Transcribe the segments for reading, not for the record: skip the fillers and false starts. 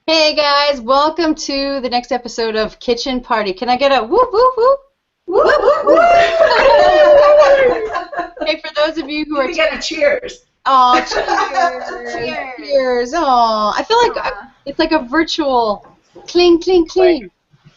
Hey guys, welcome to the next episode of Kitchen Party. Can I get a whoop whoop whoop? Whoop, whoop, whoop. Hey, for those of you who are get a cheers. Oh, cheers! Cheers! Oh, I feel like it's like a virtual cling, cling, cling.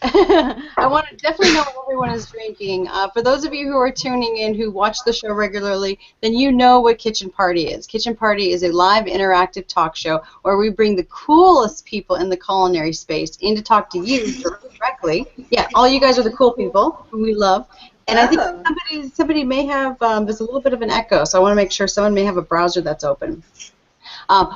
I want to definitely know what everyone is drinking. For those of you who are tuning in who watch the show regularly, then you know what Kitchen Party is. Kitchen Party is a live interactive talk show where we bring the coolest people in the culinary space in to talk to you directly. Yeah, all you guys are the cool people who we love. And I think somebody may have, there's a little bit of an echo, so I want to make sure someone may have a browser that's open. And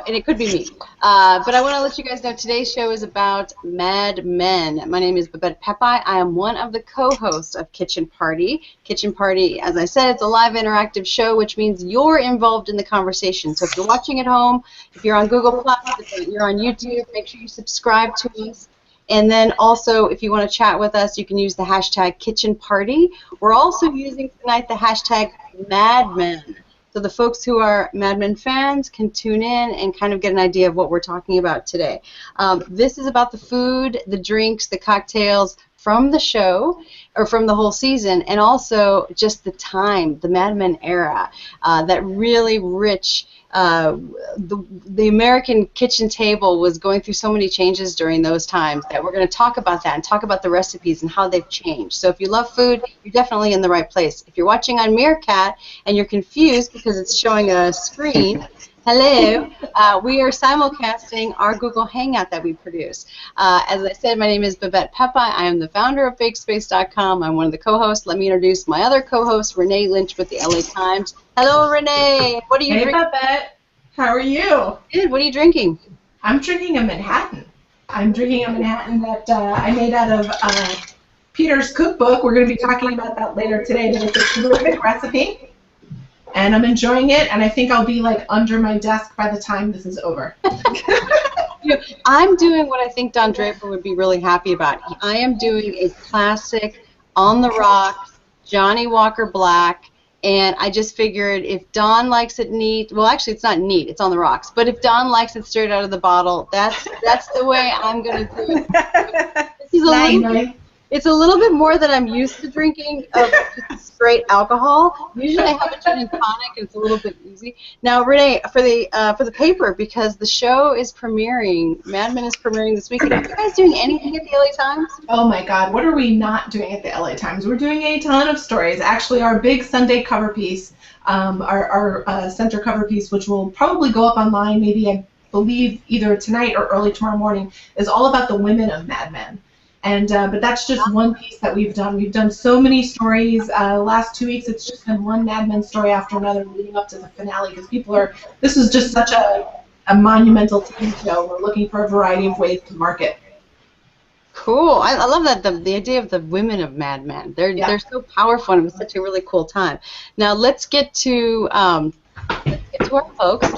it could be me. But I want to let you guys know today's show is about Mad Men. My name is Babette Pepe. I am one of the co-hosts of Kitchen Party. Kitchen Party, as I said, it's a live interactive show, which means you're involved in the conversation. So if you're watching at home, if you're on Google+, if you're on YouTube, make sure you subscribe to us. And then also, if you want to chat with us, you can use the hashtag Kitchen Party. We're also using tonight the hashtag Mad Men. So the folks who are Mad Men fans can tune in and kind of get an idea of what we're talking about today. This is about the food, the drinks, the cocktails from the show, or from the whole season, and also just the time, the Mad Men era, that really rich, the American kitchen table was going through so many changes during those times that we're going to talk about that and talk about the recipes and how they've changed. So if you love food, you're definitely in the right place. If you're watching on Meerkat and you're confused because it's showing a screen, hello, we are simulcasting our Google Hangout that we produce. As I said, my name is Babette Pepe. I am the founder of BakeSpace.com. I'm one of the co-hosts. Let me introduce my other co-host, Rene Lynch with the LA Times. Hello, Rene. What are you drinking? Hey, Babette. How are you? Good. What are you drinking? I'm drinking a Manhattan. I'm drinking a Manhattan that I made out of Peter's cookbook. We're going to be talking about that later today, but it's a terrific recipe. And I'm enjoying it, and I think I'll be like under my desk by the time this is over. I'm doing what I think Don Draper would be really happy about. I am doing a classic on the rocks Johnny Walker Black, and I just figured if Don likes it neat, well, actually it's not neat, it's on the rocks, but if Don likes it straight out of the bottle, that's the way I'm going to do it. This is it's a little bit more than I'm used to drinking of just straight alcohol. Usually I have a gin and tonic, and it's a little bit easy. Now, Rene, for the paper, because the show is premiering, Mad Men is premiering this weekend. Are you guys doing anything at the LA Times? Oh my God, what are we not doing at the LA Times? We're doing a ton of stories. Actually, our big Sunday cover piece, our center cover piece, which will probably go up online, maybe I believe either tonight or early tomorrow morning, is all about the women of Mad Men. And but that's just one piece that we've done. We've done so many stories. Last 2 weeks, it's just been one Mad Men story after another leading up to the finale because this is just such a monumental TV show. We're looking for a variety of ways to market. Cool. I love that, the idea of the women of Mad Men. They're so powerful, and it was such a really cool time. Now let's get to our folks.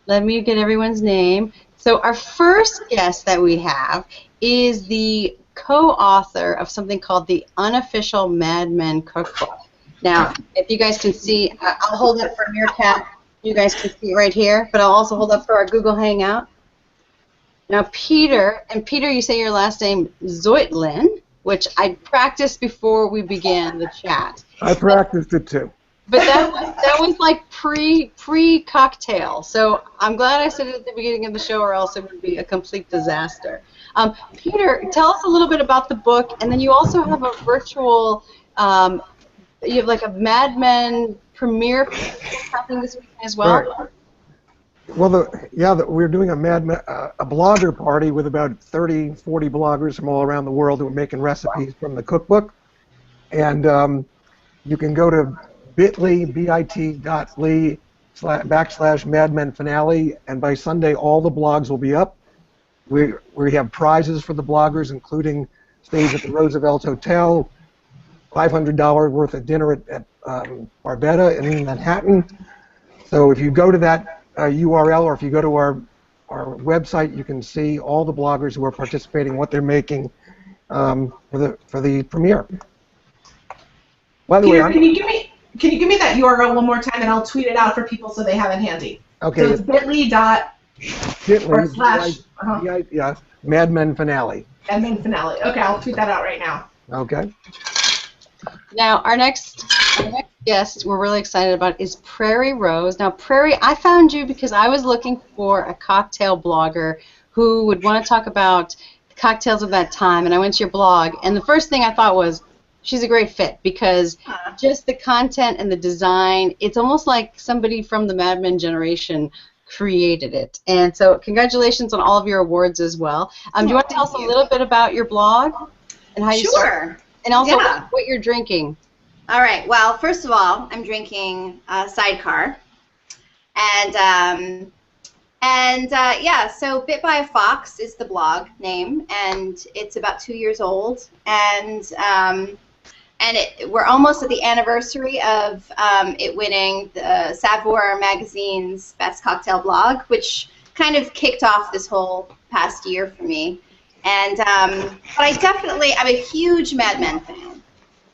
Let me get everyone's name. So our first guest that we have is the co-author of something called the Unofficial Mad Men Cookbook. Now, if you guys can see, I'll hold up for Meerkat. You guys can see right here, but I'll also hold up for our Google Hangout. Now, Peter, you say your last name, Zoitlin, which I practiced before we began the chat. I practiced it too. But that was like pre-cocktail. So I'm glad I said it at the beginning of the show, or else it would be a complete disaster. Peter, tell us a little bit about the book, and then you also have a virtual, you have like a Mad Men premiere happening this weekend as well. Right. Well, we're doing a blogger party with about 30, 40 bloggers from all around the world who are making recipes from the cookbook, and you can go to bit.ly/Mad Men Finale, and by Sunday all the blogs will be up. We have prizes for the bloggers, including stays at the Roosevelt Hotel, $500 worth of dinner at Barbetta in Manhattan. So if you go to that URL, or if you go to our website, you can see all the bloggers who are participating, what they're making for the premiere. By the Peter, way, can you give me that URL one more time, and I'll tweet it out for people so they have it handy. Okay. So it's bit.ly Gently, Or slash, yeah, Mad Men finale. Mad Men finale. Okay, I'll tweet that out right now. Okay. Now, our next guest we're really excited about is Prairie Rose. Now, Prairie, I found you because I was looking for a cocktail blogger who would want to talk about the cocktails of that time, and I went to your blog, and the first thing I thought was, she's a great fit because just the content and the design, it's almost like somebody from the Mad Men generation created it. And so congratulations on all of your awards as well. Do you want to tell us a little bit about your blog and how you started? And also what you're drinking. All right. Well, first of all, I'm drinking Sidecar. And yeah, so Bit by a Fox is the blog name, and it's about 2 years old. And we're almost at the anniversary of it winning the Savoir magazine's Best Cocktail Blog, which kind of kicked off this whole past year for me. And but I'm a huge Mad Men fan,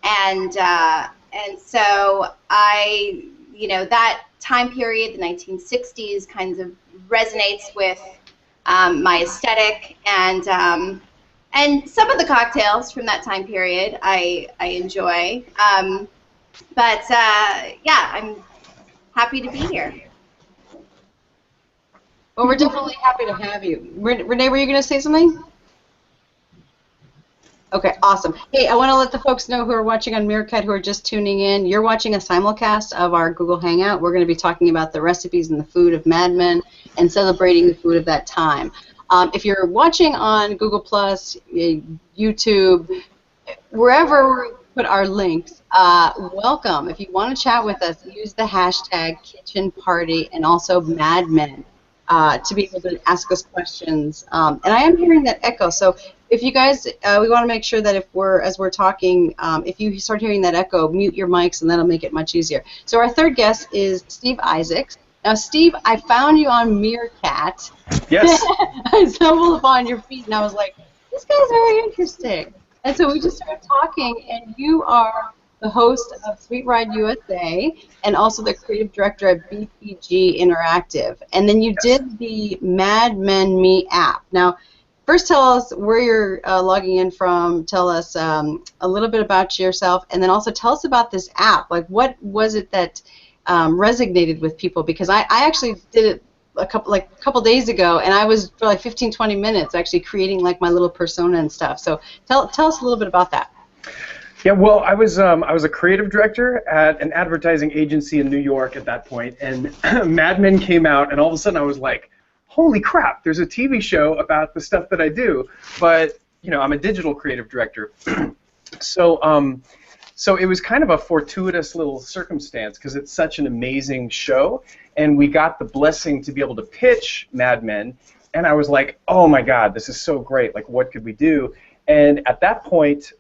and so that time period, the 1960s, kind of resonates with my aesthetic, and some of the cocktails from that time period I enjoy. But yeah, I'm happy to be here. Well, we're definitely happy to have you. Renee, were you going to say something? Okay, awesome. Hey, I want to let the folks know who are watching on Meerkat, who are just tuning in. You're watching a simulcast of our Google Hangout. We're going to be talking about the recipes and the food of Mad Men and celebrating the food of that time. If you're watching on Google+, YouTube, wherever we put our links, welcome. If you want to chat with us, use the hashtag KitchenParty and also Mad Men to be able to ask us questions. And I am hearing that echo, so if you guys, we want to make sure that as we're talking, if you start hearing that echo, mute your mics, and that'll make it much easier. So our third guest is Steve Isaacs. Now, Steve, I found you on Meerkat. Yes. I stumbled upon your feed, and I was like, this guy's very interesting. And so we just started talking, and you are the host of Sweet Ride USA and also the creative director at BPG Interactive. And then you did the Mad Men Me app. Now, first tell us where you're logging in from, tell us a little bit about yourself, and then also tell us about this app. Like, what was it that resonated with people? Because I actually did it a couple days ago, and I was for like 15-20 minutes actually creating like my little persona and stuff. So tell us a little bit about that. Yeah, well, I was a creative director at an advertising agency in New York at that point, and Mad Men came out, and all of a sudden I was like, holy crap, there's a TV show about the stuff that I do, but I'm a digital creative director. So it was kind of a fortuitous little circumstance because it's such an amazing show, and we got the blessing to be able to pitch Mad Men, and I was like, oh my God, this is so great, like what could we do? And at that point,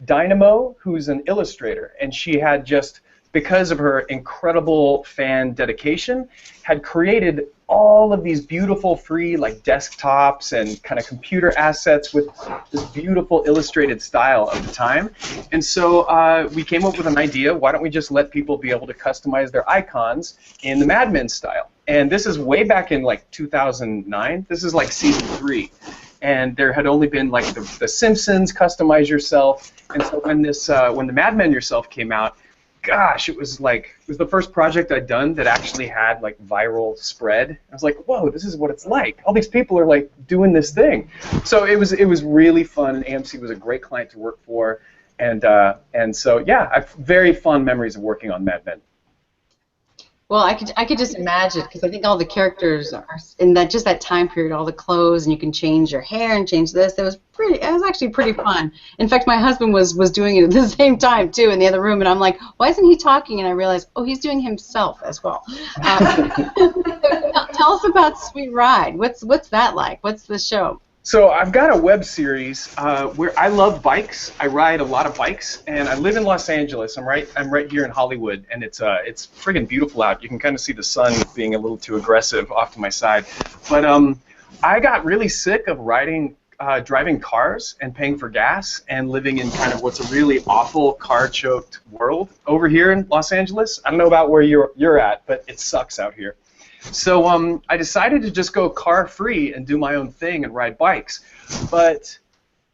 Dynamo, who's an illustrator, and she had just, because of her incredible fan dedication, had created all of these beautiful free like desktops and kind of computer assets with this beautiful illustrated style of the time. And so we came up with an idea, why don't we just let people be able to customize their icons in the Mad Men style? And this is way back in like 2009. This is like season 3. And there had only been like the Simpsons, Customize Yourself. And so when the Mad Men Yourself came out, gosh, it was the first project I'd done that actually had like viral spread. I was like, whoa, this is what it's like. All these people are like doing this thing. So it was really fun, and AMC was a great client to work for, and so yeah, I have very fond memories of working on Mad Men. Well, I could just imagine, because I think all the characters are in that time period, all the clothes, and you can change your hair and change this. It was actually pretty fun. In fact, my husband was doing it at the same time too in the other room, and I'm like, why isn't he talking? And I realized, oh, he's doing himself as well. Tell us about Sweet Ride. What's that like? What's the show? So I've got a web series where I love bikes. I ride a lot of bikes, and I live in Los Angeles. I'm right here in Hollywood, and it's friggin' beautiful out. You can kind of see the sun being a little too aggressive off to my side. But I got really sick of driving cars and paying for gas and living in kind of what's a really awful car-choked world over here in Los Angeles. I don't know about where you're at, but it sucks out here. So I decided to just go car-free and do my own thing and ride bikes. But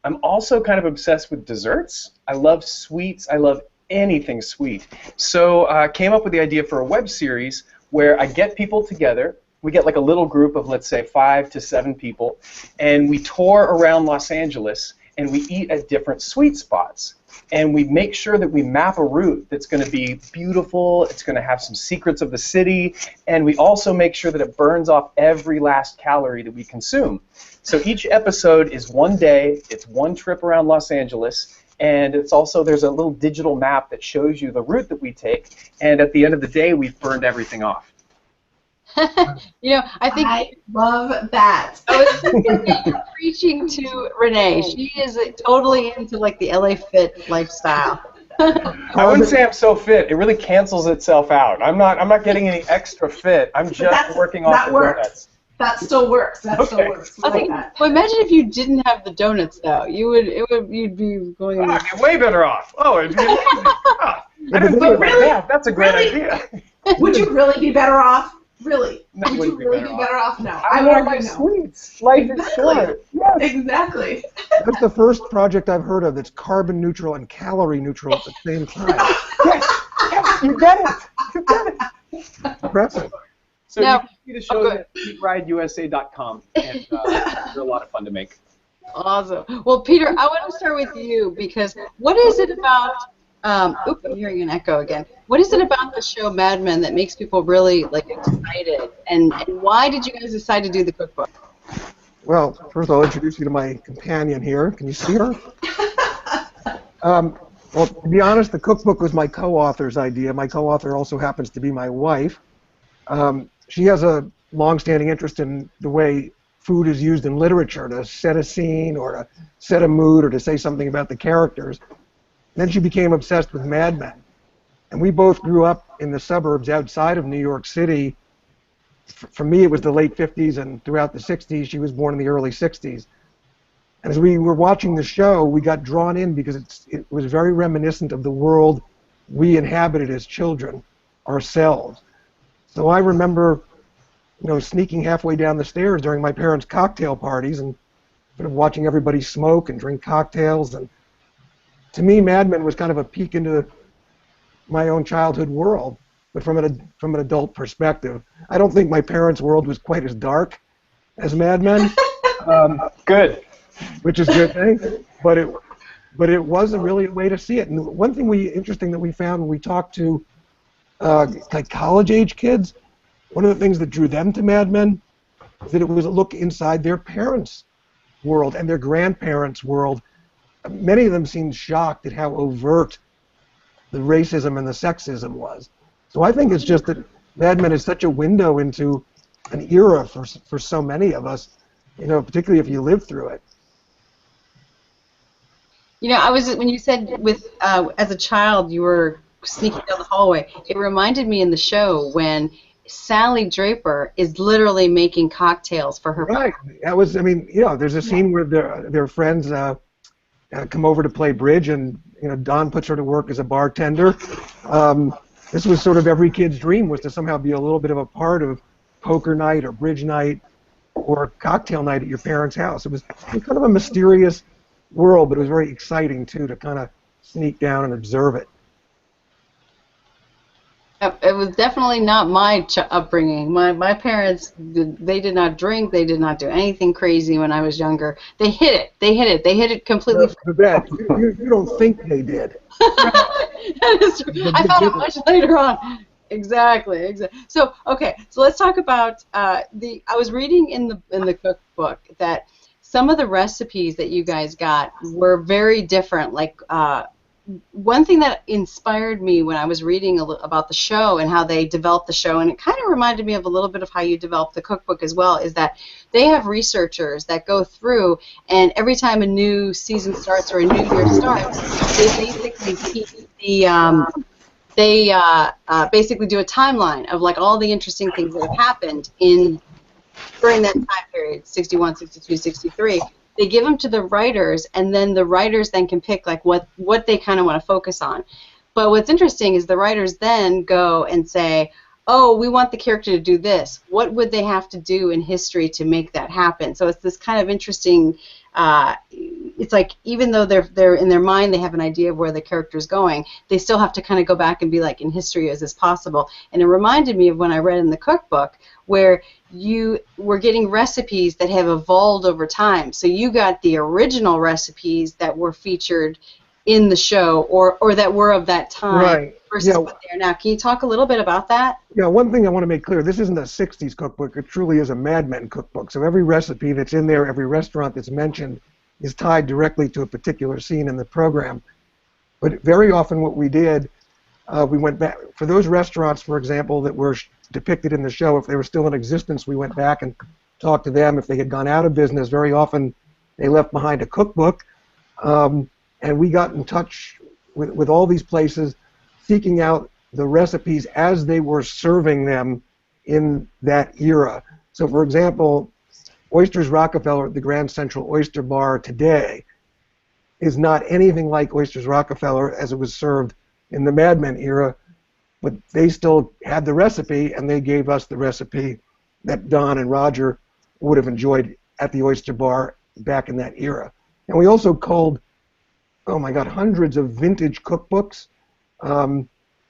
I'm also kind of obsessed with desserts. I love sweets. I love anything sweet. So I came up with the idea for a web series where I get people together. We get like a little group of, let's say, 5 to 7 people, and we tour around Los Angeles, and we eat at different sweet spots. And we make sure that we map a route that's going to be beautiful, it's going to have some secrets of the city, and we also make sure that it burns off every last calorie that we consume. So each episode is one day, it's one trip around Los Angeles, and it's also, there's a little digital map that shows you the route that we take, and at the end of the day, we've burned everything off. You know, I love that. I was thinking you're preaching to Renee. She is totally into like the LA Fit lifestyle. I wouldn't say I'm so fit. It really cancels itself out. I'm not getting any extra fit. I'm just working off the donuts. That still works. That still works. I think. Well, imagine if you didn't have the donuts, though. You'd be going. I'd be way better off. Oh, it'd be amazing. I didn't think about that. That's a great idea. Would you really be better off? Really? No, Would you really be better off? No. I want my sweets. Life is short. Yes. Exactly. That's the first project I've heard of that's carbon neutral and calorie neutral at the same time. Yes, you get it. You get it. Impressive. So you can see the shows at eatridusa.com, and they're a lot of fun to make. Awesome. Well, Peter, I want to start with you because what is it about? Oops, I'm hearing an echo again. What is it about the show Mad Men that makes people really like excited? And why did you guys decide to do the cookbook? Well, first I'll introduce you to my companion here. Can you see her? Well, to be honest, the cookbook was my co-author's idea. My co-author also happens to be my wife. She has a long-standing interest in the way food is used in literature to set a scene or to set a mood or to say something about the characters. Then she became obsessed with Mad Men. And we both grew up in the suburbs outside of New York City. For me, it was the late 50s, and throughout the 60s, she was born in the early 60s. And as we were watching the show, we got drawn in because it was very reminiscent of the world we inhabited as children ourselves. So I remember, sneaking halfway down the stairs during my parents' cocktail parties and sort of watching everybody smoke and drink cocktails. And to me, Mad Men was kind of a peek into my own childhood world, but from an adult perspective. I don't think my parents' world was quite as dark as Mad Men. Good. Which is a good thing, but it was really a way to see it. And one thing interesting that we found when we talked to like college-age kids, one of the things that drew them to Mad Men is that it was a look inside their parents' world and their grandparents' world. Many of them seemed shocked at how overt the racism and the sexism was. So I think it's just that Mad Men is such a window into an era for so many of us, particularly if you live through it. When you said as a child you were sneaking down the hallway, it reminded me in the show when Sally Draper is literally making cocktails for her. Right. That was, there's a scene where their friends come over to play bridge, and Don puts her to work as a bartender. This was sort of every kid's dream, was to somehow be a little bit of a part of poker night or bridge night or cocktail night at your parents' house. It was kind of a mysterious world, but it was very exciting too to kind of sneak down and observe it. It was definitely not my upbringing. My parents, they did not drink. They did not do anything crazy when I was younger. They hid it. They hid it completely. You don't think they did. That is true. I found it much later on. Exactly. So let's talk about I was reading in the cookbook that some of the recipes that you guys got were very different. Like one thing that inspired me when I was reading about the show and how they developed the show, and it kind of reminded me of a little bit of how you developed the cookbook as well, is that they have researchers that go through, and every time a new season starts or a new year starts, they basically keep the basically do a timeline of like all the interesting things that have happened during that time period, 61, 62, 63. They give them to the writers, and then the writers then can pick like what they kind of want to focus on. But what's interesting is the writers then go and say, oh, we want the character to do this. What would they have to do in history to make that happen? So it's this kind of interesting. It's like even though they're in their mind they have an idea of where the character is going, they still have to kind of go back and be like, in history, is this possible? And it reminded me of when I read in the cookbook where you were getting recipes that have evolved over time. So you got the original recipes that were featured in the show or that were of that time, right, versus what they are now. Can you talk a little bit about that? Yeah, one thing I want to make clear, this isn't a 60s cookbook. It truly is a Mad Men cookbook. So every recipe that's in there, every restaurant that's mentioned, is tied directly to a particular scene in the program. But very often what we did, we went back, for those restaurants, for example, that were depicted in the show, if they were still in existence, we went back and talked to them. If they had gone out of business, very often they left behind a cookbook. And we got in touch with all these places, seeking out the recipes as they were serving them in that era. So, for example, Oysters Rockefeller at the Grand Central Oyster Bar today is not anything like Oysters Rockefeller as it was served in the Mad Men era, but they still had the recipe, and they gave us the recipe that Don and Roger would have enjoyed at the Oyster Bar back in that era. And we also culled, oh my God, hundreds of vintage cookbooks,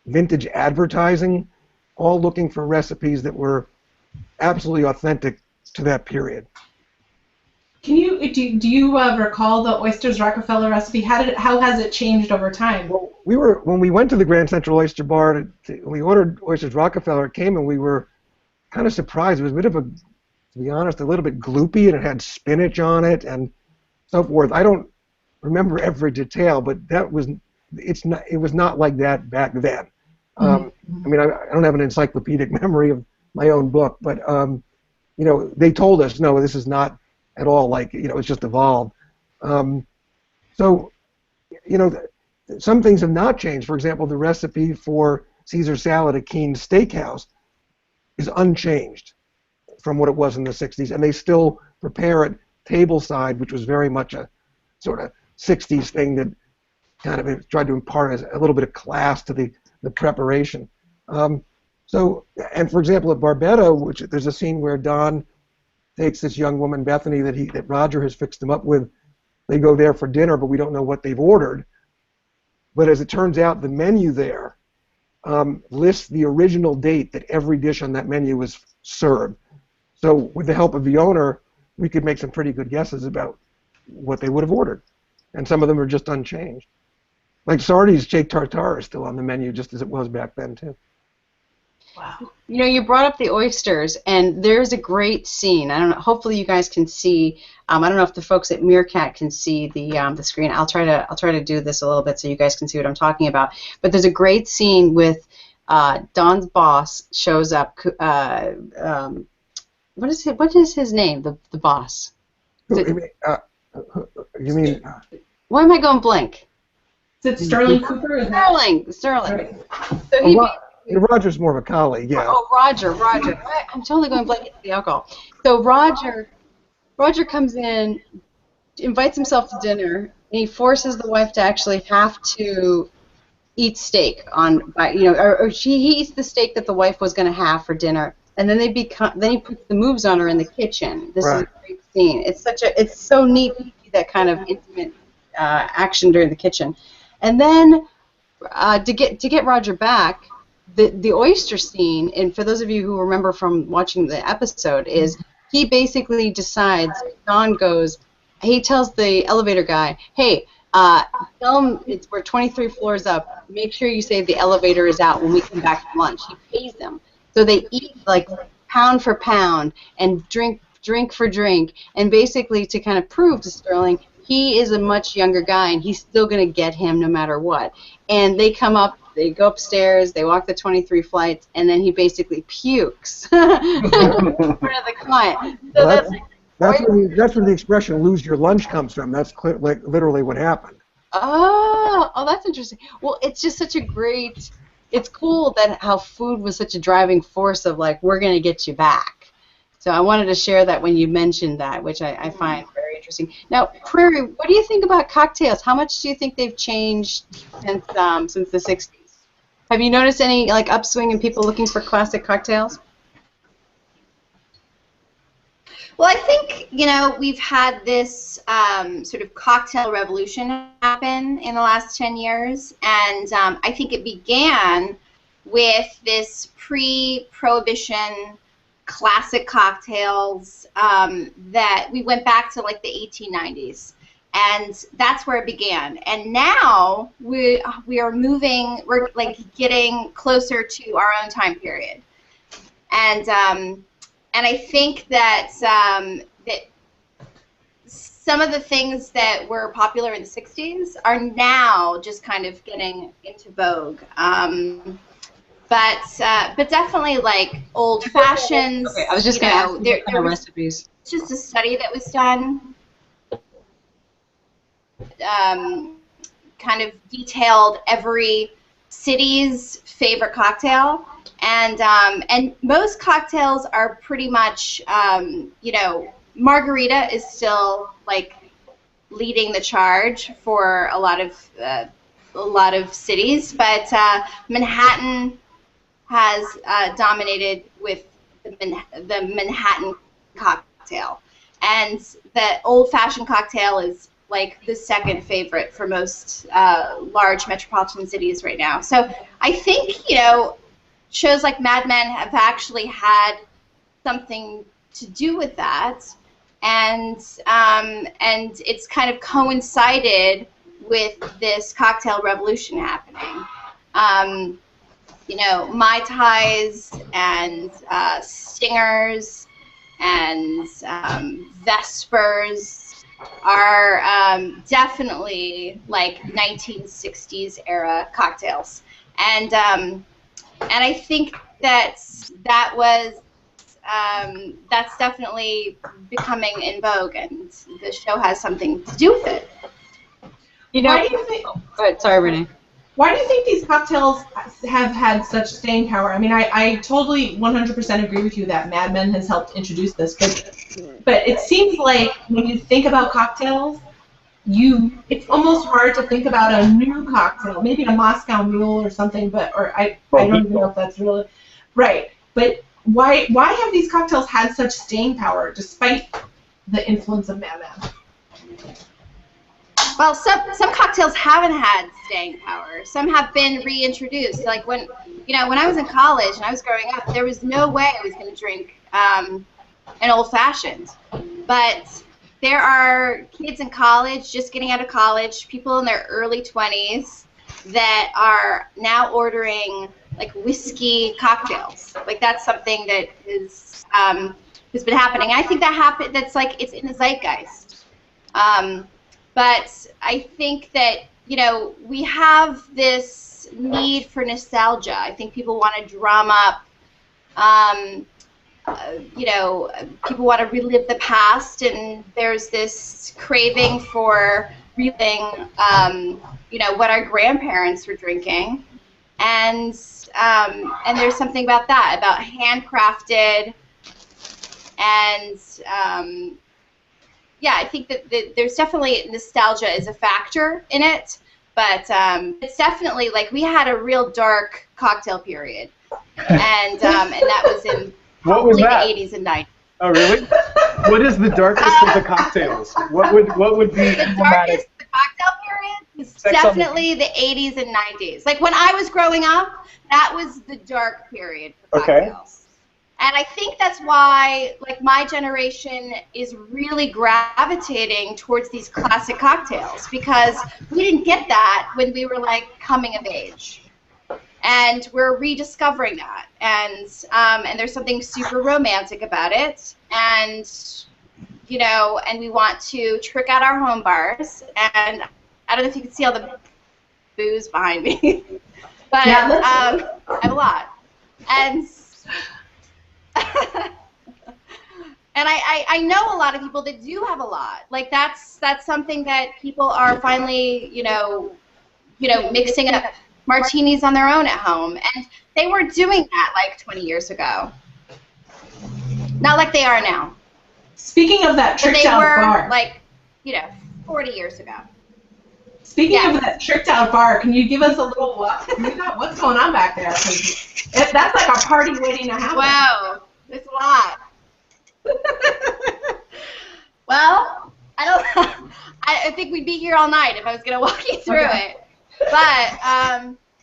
vintage advertising, all looking for recipes that were absolutely authentic to that period. Can you do you recall the Oysters Rockefeller recipe? How has it changed over time? Well, when we went to the Grand Central Oyster Bar, we ordered Oysters Rockefeller. It came and we were kind of surprised. It was a bit of to be honest, a little bit gloopy, and it had spinach on it and so forth. I don't remember every detail, but it was not like that back then. I mean, I don't have an encyclopedic memory of my own book, but you know, they told us, no, this is not at all like, you know, it's just evolved. So, you know, some things have not changed. For example, the recipe for Caesar salad at Keen's Steakhouse is unchanged from what it was in the 60s, and they still prepare it tableside, which was very much a sort of 60s thing that kind of tried to impart a little bit of class to the preparation. So, and for example, at Barbetto, there's a scene where Don takes this young woman, Bethany, that Roger has fixed him up with. They go there for dinner, but we don't know what they've ordered. But as it turns out, the menu there lists the original date that every dish on that menu was served. So with the help of the owner, we could make some pretty good guesses about what they would have ordered. And some of them are just unchanged. Like Sardi's steak tartare is still on the menu just as it was back then, too. Wow. You know, you brought up the oysters, and there's a great scene. I don't know. Hopefully, you guys can see. I don't know if the folks at Meerkat can see the screen. I'll try to do this a little bit so you guys can see what I'm talking about. But there's a great scene with Don's boss shows up. What is his name? The boss. You mean? Why am I going blank? Is it Sterling Cooper? Sterling. So Roger's more of a colleague, yeah. Oh, Roger. I'm totally going blank into the alcohol. So Roger comes in, invites himself to dinner, and he forces the wife to actually have to eat steak or he eats the steak that the wife was going to have for dinner, and then he puts the moves on her in the kitchen. This is a great scene. It's so neat to see that kind of intimate action during the kitchen, and then to get Roger back. The oyster scene, and for those of you who remember from watching the episode, is he basically decides, Don goes, he tells the elevator guy, hey, tell him we're 23 floors up, make sure you say the elevator is out when we come back from lunch. He pays them. So they eat like pound for pound and drink for drink, and basically to kind of prove to Sterling he is a much younger guy and he's still going to get him no matter what. And they come up, they go upstairs, they walk the 23 flights, and then he basically pukes in front of the client. So that's where the expression "lose your lunch" comes from. That's literally what happened. Oh, that's interesting. Well, it's just such a great. It's cool that how food was such a driving force of like, we're going to get you back. So I wanted to share that when you mentioned that, which I find very interesting. Now, Prairie, what do you think about cocktails? How much do you think they've changed since the 60s? Have you noticed any like upswing in people looking for classic cocktails? Well, I think, we've had this sort of cocktail revolution happen in the last 10 years, and I think it began with this pre-prohibition classic cocktails that we went back to like the 1890s, and that's where it began. And now we are moving, we're like getting closer to our own time period, and I think that that some of the things that were popular in the 60s are now just kind of getting into vogue. But definitely like old fashions. Okay, I was just going to ask there kind of recipes. Just a study that was done, kind of detailed every city's favorite cocktail, and most cocktails are pretty much, margarita is still like leading the charge for a lot of cities, but Manhattan has dominated with the Manhattan cocktail, and the old-fashioned cocktail is like the second favorite for most large metropolitan cities right now. So I think, shows like Mad Men have actually had something to do with that, and it's kind of coincided with this cocktail revolution happening. Mai Tais and Stingers and Vespers are definitely like 1960s era cocktails, and I think that's definitely becoming in vogue, and the show has something to do with it. Why do you think? Go ahead. Sorry, Rene. Why do you think these cocktails have had such staying power? I mean, I totally 100% agree with you that Mad Men has helped introduce this, but it seems like when you think about cocktails, it's almost hard to think about a new cocktail, maybe a Moscow Mule or something, I don't even know if that's really right. But why have these cocktails had such staying power despite the influence of Mad Men? Well, some cocktails haven't had staying power. Some have been reintroduced. Like when I was in college and I was growing up, there was no way I was going to drink an old-fashioned. But there are kids in college, just getting out of college, people in their early 20s that are now ordering like whiskey cocktails. Like that's something that has been happening. I think that's like it's in the zeitgeist. But I think that, we have this need for nostalgia. I think people want to drum up, people want to relive the past, and there's this craving for reliving, what our grandparents were drinking. And there's something about that, about handcrafted, and yeah, I think that there's definitely nostalgia is a factor in it, but it's definitely like we had a real dark cocktail period, and that was in probably the 80s and 90s. Oh, really? What is the darkest of the cocktails? What would be the darkest cocktail period is definitely the 80s and 90s. Like when I was growing up, that was the dark period for cocktails. And I think that's why, like, my generation is really gravitating towards these classic cocktails, because we didn't get that when we were, like, coming of age. And we're rediscovering that. And there's something super romantic about it. And, and we want to trick out our home bars. And I don't know if you can see all the booze behind me. But yeah, I have a lot. And I know a lot of people that do have a lot. Like that's something that people are finally, mixing up martinis on their own at home, and they were doing that like 20 years ago. Not like they are now. Speaking of that tricked out bar. Like, 40 years ago. Speaking of that tricked out bar, can you give us a little what's going on back there? 'Cause that's like a party waiting to happen. Wow, it's a lot. Well, I think we'd be here all night if I was gonna walk you through it. But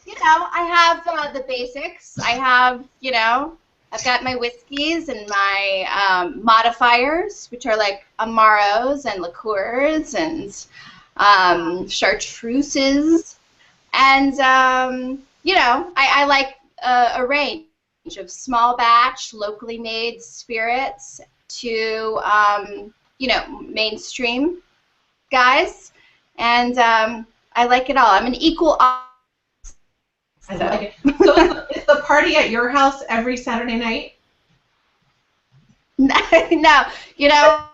you know, I have the basics. I have, you know, I've got my whiskeys and my modifiers, which are like amaros and liqueurs and chartreuses, and you know, I like a range of small batch, locally made spirits to you know, mainstream guys, and I like it all. I'm an equal. I like it. So is the party at your house every Saturday night? No, you know,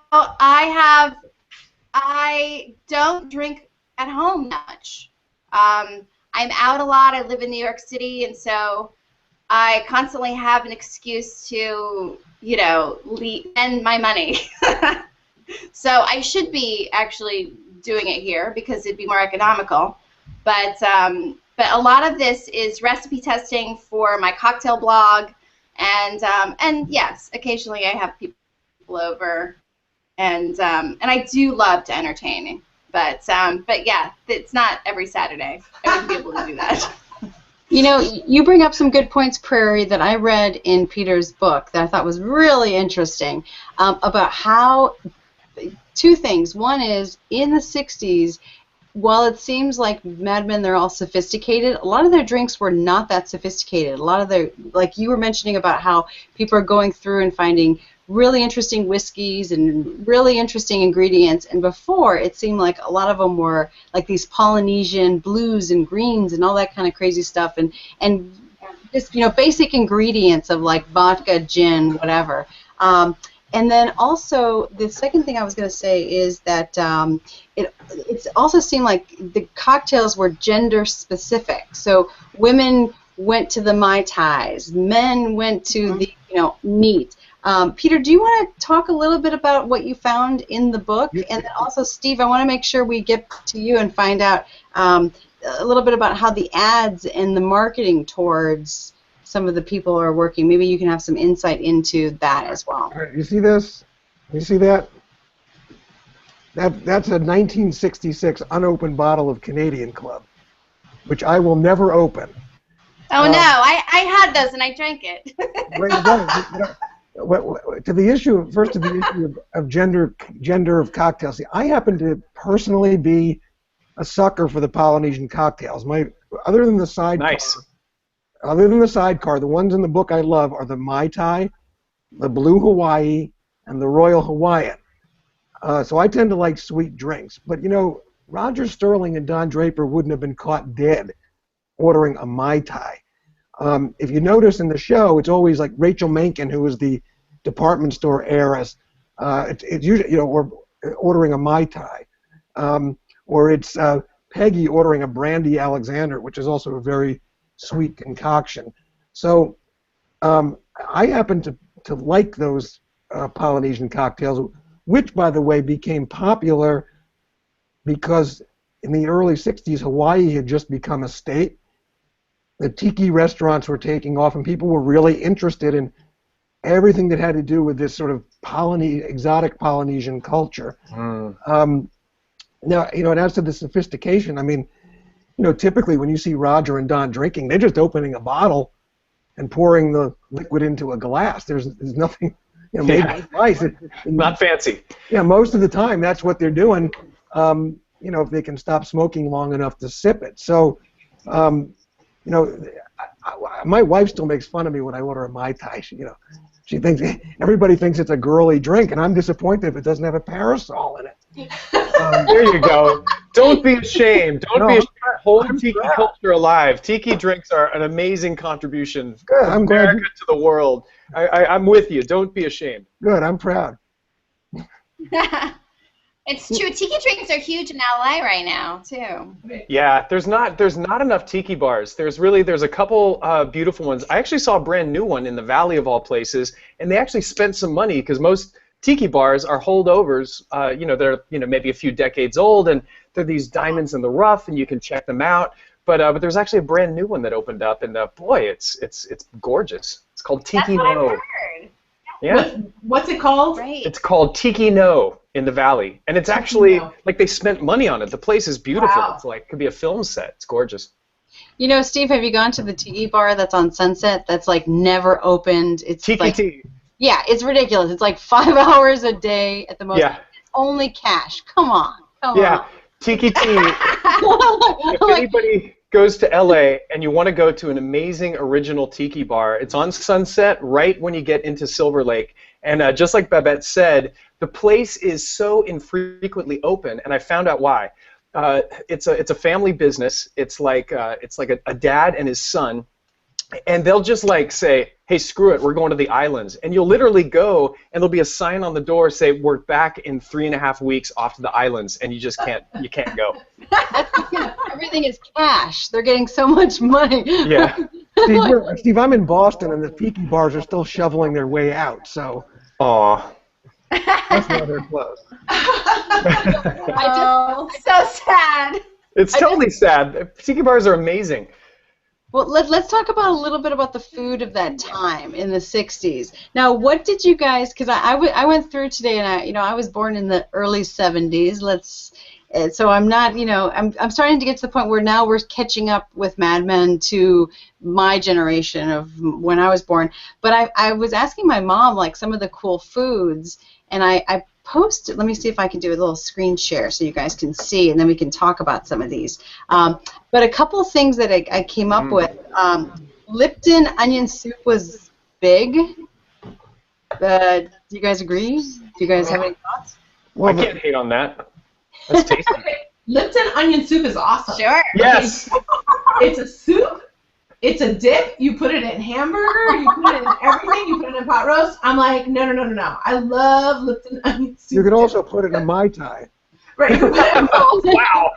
I don't drink at home much. I'm out a lot. I live in New York City, and so I constantly have an excuse to, you know, spend my money. So I should be actually doing it here because it'd be more economical. But a lot of this is recipe testing for my cocktail blog, and yes, occasionally I have people over, and I do love to entertain. But yeah, it's not every Saturday. I wouldn't be able to do that. You know, you bring up some good points, Prairie, that I read in Peter's book that I thought was really interesting about how two things. One is in the 60s, while it seems like Mad Men, they're all sophisticated, a lot of their drinks were not that sophisticated. A lot of their, like you were mentioning about how people are going through and finding really interesting whiskeys and really interesting ingredients, and before it seemed like a lot of them were like these Polynesian blues and greens and all that kind of crazy stuff, and just, you know, basic ingredients of like vodka, gin, whatever. And then also the second thing I was going to say is that it also seemed like the cocktails were gender specific. So women went to the Mai Tais, men went to the, you know, neat. Peter, do you want to talk a little bit about what you found in the book? And then also, Steve, I want to make sure we get to you and find out a little bit about how the ads and the marketing towards some of the people are working. Maybe you can have some insight into that as well. All right, you see this? You see that? That's a 1966 unopened bottle of Canadian Club, which I will never open. Oh no, I had those and I drank it. To the issue, first to the issue of gender of cocktails. See, I happen to personally be a sucker for the Polynesian cocktails. Other than the sidecar, the ones in the book I love are the Mai Tai, the Blue Hawaii, and the Royal Hawaiian. So I tend to like sweet drinks. But, you know, Roger Sterling and Don Draper wouldn't have been caught dead ordering a Mai Tai. If you notice in the show, it's always like Rachel Menken, who was the department store heiress. It's usually, you know, or ordering a Mai Tai. Or it's Peggy ordering a Brandy Alexander, which is also a very sweet concoction. So I happen to like those Polynesian cocktails, which, by the way, became popular because in the early 60s, Hawaii had just become a state. The tiki restaurants were taking off, and people were really interested in everything that had to do with this sort of exotic Polynesian culture. Now, you know, and as to the sophistication, I mean, you know, typically when you see Roger and Don drinking, they're just opening a bottle and pouring the liquid into a glass. There's nothing, you know, made with ice. Not fancy. Yeah, most of the time that's what they're doing. You know, if they can stop smoking long enough to sip it. So, you know, my wife still makes fun of me when I order a Mai Tai. You know, she thinks everybody thinks it's a girly drink, and I'm disappointed if it doesn't have a parasol in it. There you go. Don't be ashamed. Don't be ashamed. Hold tiki culture alive. Tiki drinks are an amazing contribution Good. I'm glad America to the world. I'm with you. Don't be ashamed. Good. I'm proud. It's true. Tiki drinks are huge in LA right now too. Yeah, there's not enough tiki bars. There's a couple beautiful ones. I actually saw a brand new one in the Valley of all places, and they actually spent some money because most tiki bars are holdovers. They're maybe a few decades old, and they're these diamonds in the rough, and you can check them out. But there's actually a brand new one that opened up, and boy, it's gorgeous. It's called Tiki No. Yeah. What's it called? Right. It's called Tiki No in the Valley, and it's actually like they spent money on it. The place is beautiful. Wow. It's like could be a film set. It's gorgeous. You know, Steve, have you gone to the tiki bar that's on Sunset? That's like never opened. It's Tiki like, Tea. yeah, it's ridiculous. It's like 5 hours a day at the most. Yeah. It's only cash. Come on. Yeah. Tiki Tea. If anybody goes to LA and you want to go to an amazing original tiki bar, it's on Sunset right when you get into Silver Lake. And just like Babette said, the place is so infrequently open, and I found out why. It's a family business. It's like a dad and his son, and they'll just like say, hey, screw it, we're going to the islands. And you'll literally go, and there'll be a sign on the door say, we're back in 3.5 weeks off to the islands, and you can't go. That's because everything is cash. They're getting so much money. Yeah. Steve, I'm in Boston, and the tiki bars are still shoveling their way out, so Aw. that's why they're closed. Oh, so sad. It's totally sad. Tiki bars are amazing. Well, let's talk about a little bit about the food of that time in the 60s. Now, what did you guys, because I went through today, and I was born in the early 70s. So I'm not, I'm starting to get to the point where now we're catching up with Mad Men to my generation of when I was born. But I was asking my mom, like, some of the cool foods, and I posted, let me see if I can do a little screen share so you guys can see, and then we can talk about some of these. But a couple things that I came up with, Lipton onion soup was big. Do you guys agree? Do you guys have any thoughts? I can't hate on that. That's tasty. Lipton onion soup is awesome. Sure. Yes. It's a soup. It's a dip. You put it in hamburger. You put it in everything. You put it in pot roast. I'm like, no. I love Lipton onion soup. You could also put it in Mai Tai. Right. You put it in Wow.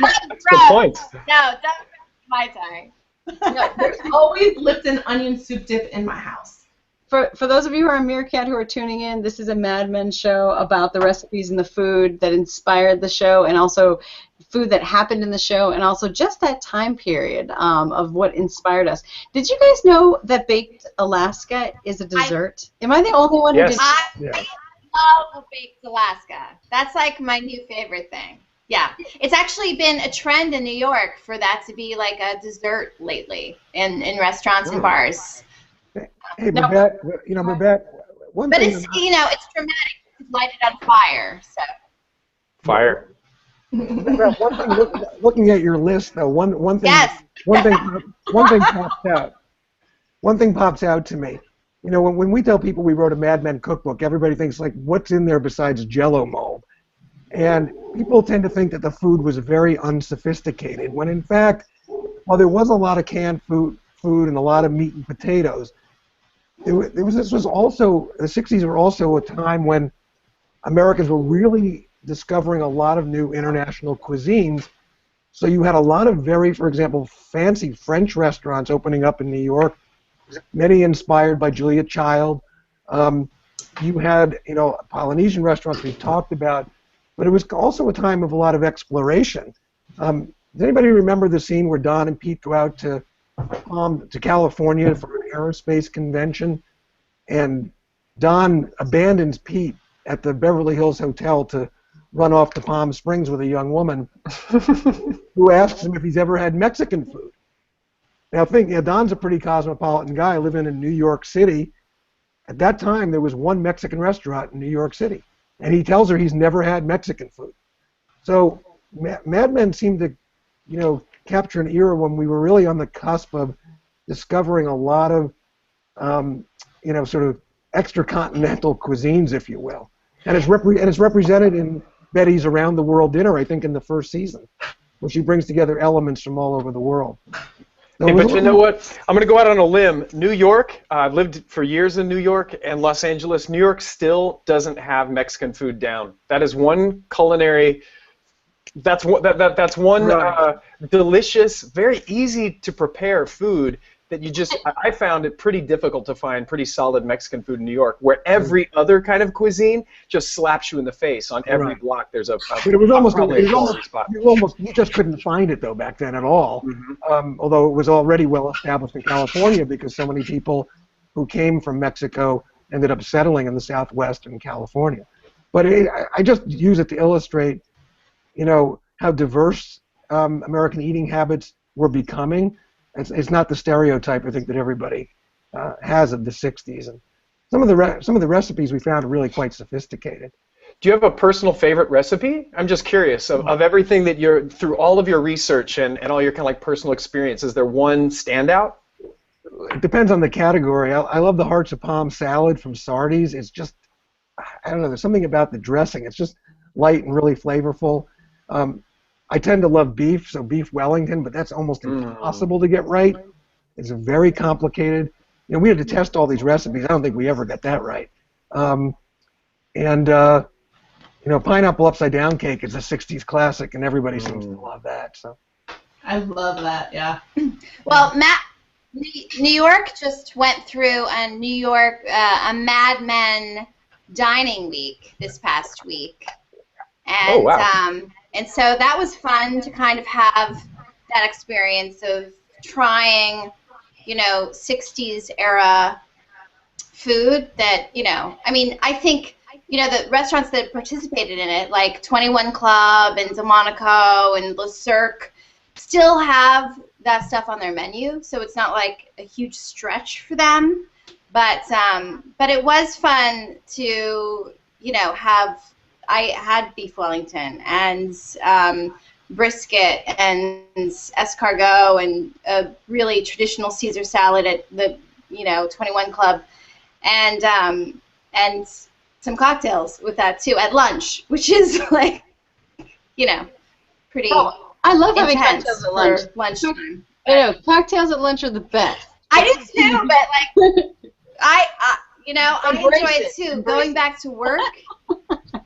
That's a good point. No, that's my time. No, there's always Lipton onion soup dip in my house. For those of you who are Meerkat who are tuning in, this is a Mad Men show about the recipes and the food that inspired the show, and also food that happened in the show, and also just that time period of what inspired us. Did you guys know that baked Alaska is a dessert? Am I the only one who did? I Yeah. love baked Alaska. That's like my new favorite thing. Yeah, it's actually been a trend in New York for that to be like a dessert lately in restaurants and bars. Hey, Babette, Babette, one But thing. it's it's dramatic. You light it on fire. So Fire. Babette, one thing. Looking at your list, though, one thing. yes, One thing pops out. One thing pops out to me. When we tell people we wrote a Mad Men cookbook, everybody thinks, like, what's in there besides Jell-O mold? And people tend to think that the food was very unsophisticated, when in fact, while there was a lot of canned food and a lot of meat and potatoes, the 60s were also a time when Americans were really discovering a lot of new international cuisines. So you had a lot of for example, fancy French restaurants opening up in New York, many inspired by Julia Child. You had, Polynesian restaurants we've talked about, but it was also a time of a lot of exploration. Does anybody remember the scene where Don and Pete go out to California for an aerospace convention, and Don abandons Pete at the Beverly Hills Hotel to run off to Palm Springs with a young woman who asks him if he's ever had Mexican food. Now Don's a pretty cosmopolitan guy living in New York City. At that time, there was one Mexican restaurant in New York City, and he tells her he's never had Mexican food. So Mad Men seemed to, capture an era when we were really on the cusp of discovering a lot of, sort of extracontinental cuisines, if you will. And it's represented in Betty's Around the World Dinner, I think, in the first season, where she brings together elements from all over the world. So Hey, but you know what? I'm going to go out on a limb. New York, I've lived for years in New York and Los Angeles. New York still doesn't have Mexican food down. That is one culinary... That's one Right. Delicious, very easy to prepare food that you just, I found it pretty difficult to find pretty solid Mexican food in New York, where every other kind of cuisine just slaps you in the face. On every block there's But it was almost, probably a quality spot. you just couldn't find it though back then at all. Although it was already well established in California because so many people who came from Mexico ended up settling in the Southwest and California. But I just use it to illustrate, how diverse American eating habits were becoming. It's not the stereotype I think that everybody has of the '60s, and some of the recipes we found are really quite sophisticated. Do you have a personal favorite recipe? I'm just curious of everything that you're through all of your research and all your kind of like personal experience. Is there one standout? It depends on the category. I love the hearts of palm salad from Sardi's. It's just, I don't know, there's something about the dressing. It's just light and really flavorful. I tend to love beef, so beef Wellington, but that's almost impossible to get right. It's very complicated. We had to test all these recipes. I don't think we ever got that right. Pineapple upside down cake is a '60s classic, and everybody seems to love that. So. I love that. Yeah. Well, Matt, New York just went through a a Mad Men dining week this past week, and and so that was fun to kind of have that experience of trying, 60s era food that, I mean, I think, the restaurants that participated in it, like 21 Club and Delmonico and Le Cirque, still have that stuff on their menu, so it's not like a huge stretch for them. But it was fun to, I had beef Wellington and brisket and escargot and a really traditional Caesar salad at the 21 Club, and some cocktails with that too at lunch, which is like pretty. Oh, I love having cocktails at lunch. Lunchtime. I know cocktails at lunch are the best. I do too, but like I enjoy it too. Going back to work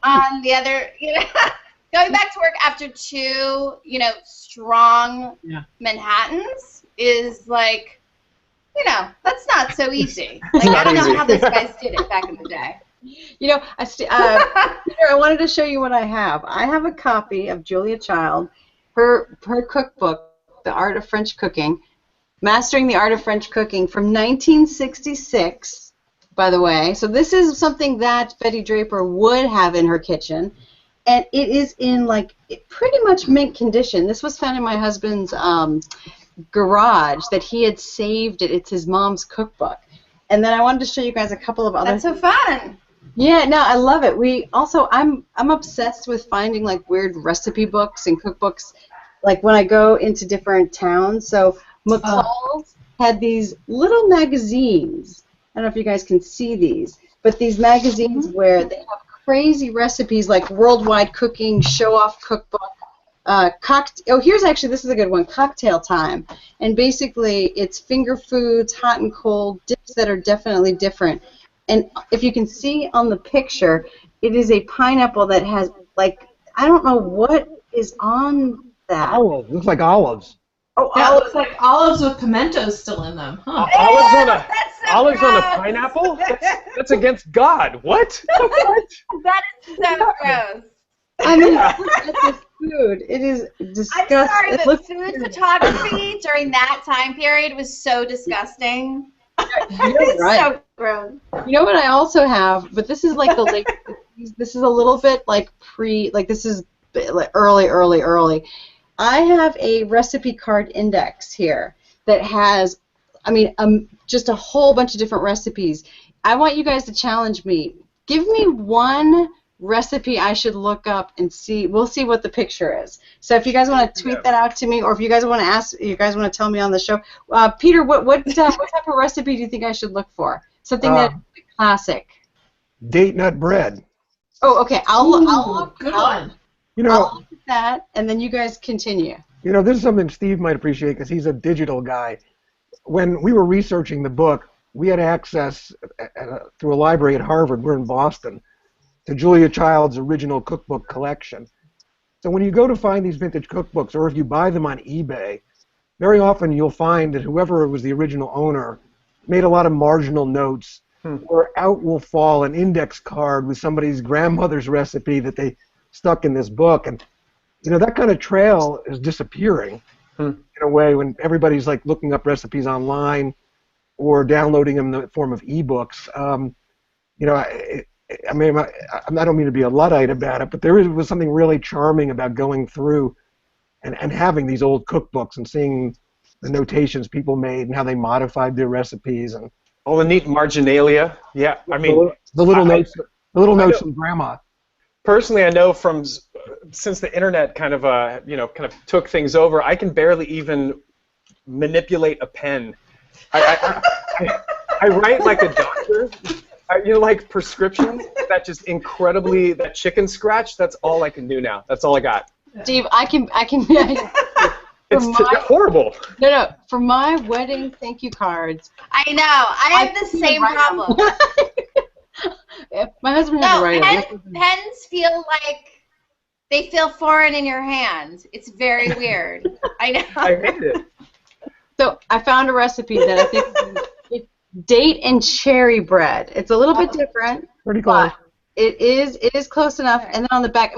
on the other, going back to work after two, strong Manhattans is like, that's not so easy. Like I don't know how those guys did it back in the day. Peter, I wanted to show you what I have. I have a copy of Julia Child, her cookbook, The Art of French Cooking, Mastering the Art of French Cooking from 1966, by the way. So this is something that Betty Draper would have in her kitchen, and it is in pretty much mint condition. This was found in my husband's garage that he had saved it. It's his mom's cookbook. And then I wanted to show you guys a couple of other. That's so fun. Yeah, no, I love it. I'm obsessed with finding weird recipe books and cookbooks, like when I go into different towns. So McCall's had these little magazines. I don't know if you guys can see these, but these magazines where they have crazy recipes like Worldwide Cooking, Show Off Cookbook, this is a good one, Cocktail Time. And basically it's finger foods, hot and cold, dips that are definitely different. And if you can see on the picture, it is a pineapple that has, I don't know what is on that. Olives. Looks like olives. Oh, yeah, it looks like olives with pimentos still in them. Huh? Olives on a pineapple? That's against God. What? That is so gross. I mean, look at this food. It is disgusting. I'm sorry, but food photography during that time period was so disgusting. You're right. So gross. You know what I also have? But this is like the late. This is a little bit this is early. I have a recipe card index here that has, just a whole bunch of different recipes. I want you guys to challenge me. Give me one recipe I should look up and see. We'll see what the picture is. So if you guys want to tweet that out to me, or if you guys want to tell me on the show, Peter, what type of recipe do you think I should look for? Something that's classic. Date nut bread. Oh, okay. I'll look. Good one. I'll look at that, and then you guys continue. This is something Steve might appreciate because he's a digital guy. When we were researching the book, we had access through a library at Harvard, we're in Boston, to Julia Child's original cookbook collection. So when you go to find these vintage cookbooks, or if you buy them on eBay, very often you'll find that whoever was the original owner made a lot of marginal notes, or out will fall an index card with somebody's grandmother's recipe that they stuck in this book. And that kind of trail is disappearing in a way when everybody's like looking up recipes online or downloading them in the form of ebooks. I don't mean to be a Luddite about it, but was something really charming about going through and having these old cookbooks and seeing the notations people made and how they modified their recipes and all the neat marginalia. Yeah, I mean the little notes from Grandma. Personally, I know since the internet kind of took things over, I can barely even manipulate a pen. I write like a doctor. Like prescriptions that that chicken scratch. That's all I can do now. That's all I got. Steve, I can. It's horrible. No. For my wedding thank you cards. I know. I have the same problem. My husband has to write them. Pens feel like they feel foreign in your hand. It's very weird. I know. I hate it. So I found a recipe that I think it's date and cherry bread. It's a little bit different. Pretty close. It is close enough. And then on the back,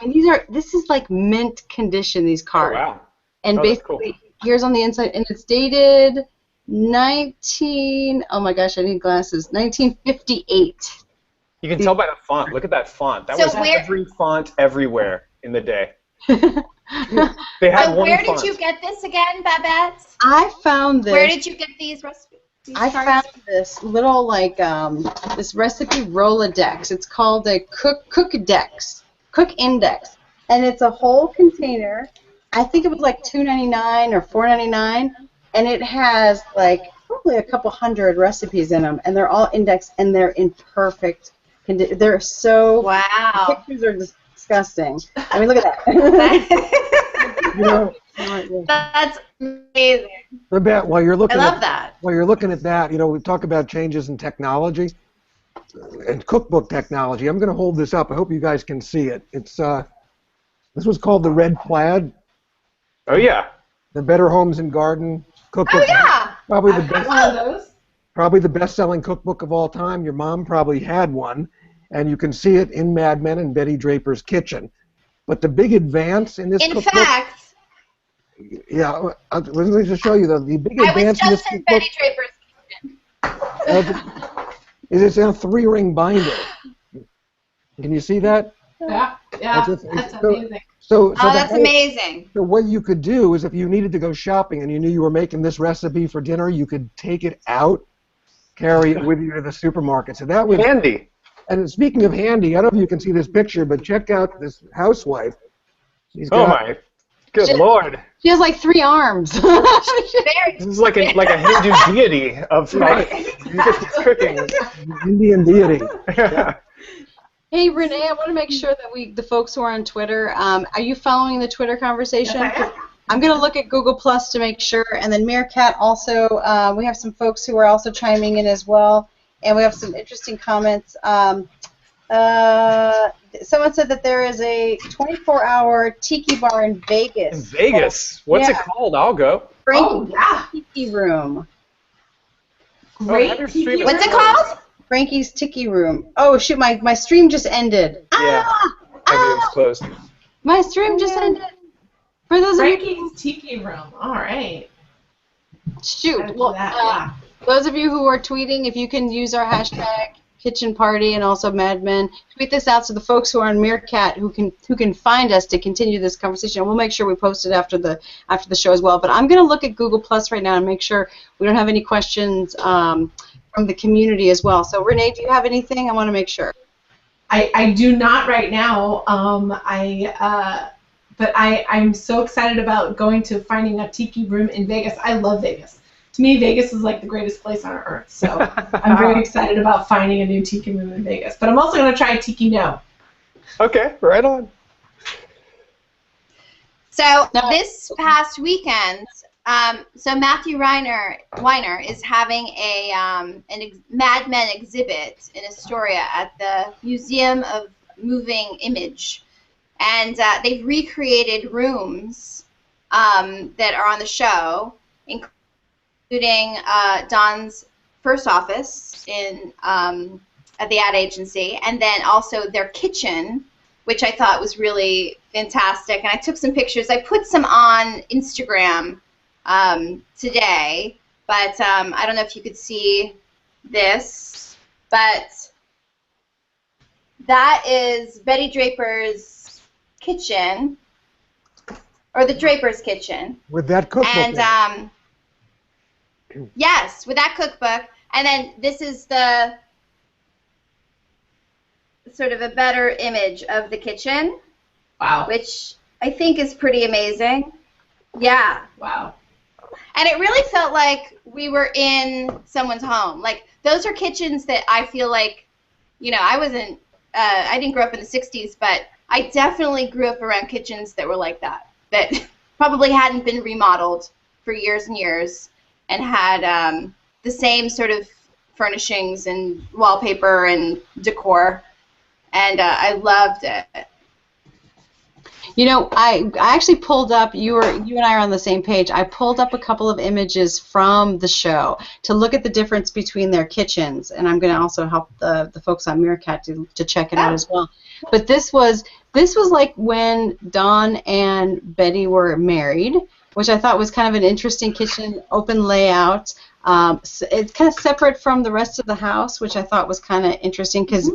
this is like mint condition, these cards. Oh, wow. And basically, cool. Here's on the inside, and it's dated 1958. You can tell by the font. Look at that font. That was every font everywhere in the day. They had one where font. Did you get this again, Babette? I found this. Where did you get these recipes? I found this little this recipe Rolodex. It's called a cook index, and it's a whole container. I think it was like $2.99 or $4.99, and it has like probably a couple hundred recipes in them, and they're all indexed and they're in perfect condition. They're so wow. The pictures are disgusting. I mean, look at that. That's amazing. Babette, while you're looking, I love that. While you're looking at that, we talk about changes in technology and cookbook technology. I'm going to hold this up. I hope you guys can see it. It's this was called the Red Plaid. Oh yeah. The Better Homes and Garden cookbook. Oh yeah. Probably One of those. Probably the best-selling cookbook of all time. Your mom probably had one, and you can see it in Mad Men and Betty Draper's kitchen. But the big advance in this cookbook. In fact. Yeah, let me just show you the big advance in this cookbook. I was just in Betty Draper's kitchen. It's in a 3-ring binder. Can you see that? Yeah. That's amazing. That's amazing. So what you could do is if you needed to go shopping and you knew you were making this recipe for dinner, you could take it out, carry it with you to the supermarket. So that was handy. And speaking of handy, I don't know if you can see this picture, but check out this housewife. My good Lord. She has like 3 arms. This is like a Hindu deity of cooking. Indian deity. Yeah. Hey, Rene, I want to make sure that the folks who are on Twitter, are you following the Twitter conversation? Yes, I'm going to look at Google Plus to make sure, and then Meerkat also, we have some folks who are also chiming in as well, and we have some interesting comments. Someone said that there is a 24-hour tiki bar in Vegas. In Vegas? What's it called? I'll go. Frankie's Tiki Room. Great. What's it called? Frankie's Tiki Room. Oh shoot, my stream just ended. Yeah. Everything's closed. My stream just ended. For those Frankie's Tiki Room. All right. Shoot. Well, those of you who are tweeting, if you can use our hashtag KitchenParty and also Mad Men, tweet this out so the folks who are on Meerkat who can find us to continue this conversation. We'll make sure we post it after the show as well. But I'm going to look at Google Plus right now and make sure we don't have any questions from the community as well. So Rene, do you have anything? I want to make sure. I do not right now. But I'm so excited about finding a tiki room in Vegas. I love Vegas. To me, Vegas is like the greatest place on earth. So I'm very excited about finding a new tiki room in Vegas. But I'm also going to try Tiki No. Okay, right on. So this past weekend, so Matthew Weiner is having a Mad Men exhibit in Astoria at the Museum of Moving Image. And they've recreated rooms that are on the show. including Don's first office in at the ad agency, and then also their kitchen, which I thought was really fantastic. And I took some pictures. I put some on Instagram today, but I don't know if you could see this, but that is Betty Draper's kitchen, or the Draper's kitchen. With that cookbook. And yes, with that cookbook. And then this is the sort of a better image of the kitchen. Wow. Which I think is pretty amazing. Yeah. Wow. And it really felt like we were in someone's home. Like, those are kitchens that I feel like, you know, I didn't grow up in the 60s, but I definitely grew up around kitchens that were like that probably hadn't been remodeled for years and years and had the same sort of furnishings and wallpaper and decor. And I loved it. You know, I actually pulled up, you and I are on the same page. I pulled up a couple of images from the show to look at the difference between their kitchens, and I'm going to also help the folks on Meerkat to check it out as well. But this was like when Don and Betty were married, which I thought was kind of an interesting kitchen, open layout. It's kind of separate from the rest of the house, which I thought was kind of interesting because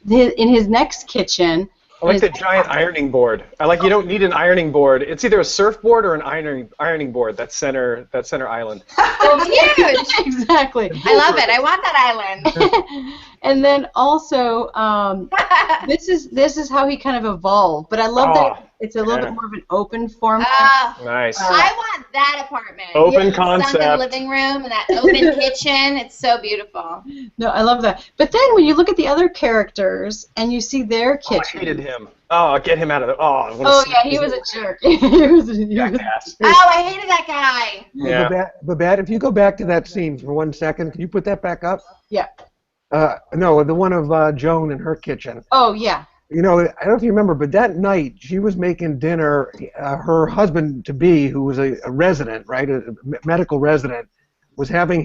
in his next kitchen, I like the giant ironing board. I like you don't need an ironing board. It's either a surfboard or an ironing board. That center island. Oh, huge! Exactly. I love it. I want that island. And then also, this is how he kind of evolved. But I love that it's a little bit more of an open format. Nice. I want that apartment. Open concept. Sunken living room and that open kitchen. It's so beautiful. No, I love that. But then when you look at the other characters and you see their kitchen. I hated him. Oh, get him out of there. Oh yeah, he was a jerk. he was jackass. Oh, I hated that guy. Yeah. Babette, if you go back to that scene for 1 second, can you put that back up? Yeah. No, the one of Joan in her kitchen. Oh yeah. You know, I don't know if you remember, but that night she was making dinner. Her husband-to-be, who was a resident, right, a medical resident, was having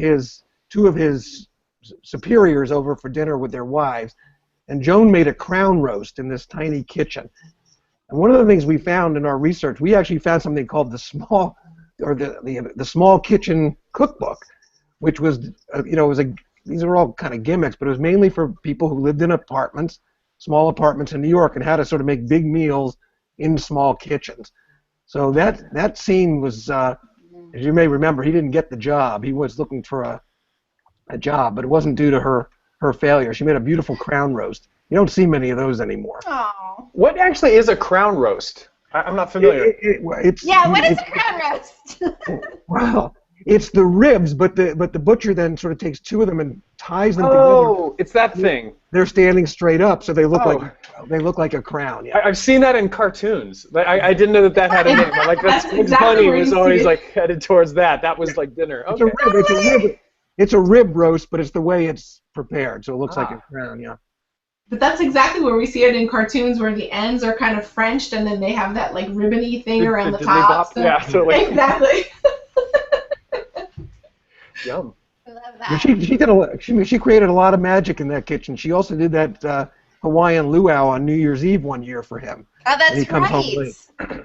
two of his superiors over for dinner with their wives, and Joan made a crown roast in this tiny kitchen. And one of the things we found in our research, we actually found something called the small kitchen cookbook, which was, these are all kind of gimmicks, but it was mainly for people who lived in apartments. Small apartments in New York, and how to sort of make big meals in small kitchens. So that scene was, as you may remember, he didn't get the job. He was looking for a job, but it wasn't due to her failure. She made a beautiful crown roast. You don't see many of those anymore. Oh. What actually is a crown roast? I'm not familiar. What is a crown roast? Well, it's the ribs, but the butcher then sort of takes two of them and ties them together. Oh, it's that thing. They're standing straight up, so they look like a crown. Yeah. I've seen that in cartoons. I didn't know that had a name. Like that's exactly funny. It where was you always see it. like headed towards that. That was like dinner. Okay. It's a rib roast, but it's the way it's prepared, so it looks like a crown. Yeah. But that's exactly where we see it in cartoons, where the ends are kind of Frenched, and then they have that like ribbony thing around the Disney top. bop? So. Yeah, totally. Exactly. Yum. I love But that. she created a lot of magic in that kitchen. She also did that Hawaiian luau on New Year's Eve one year for him. Oh, that's And he comes home right. late.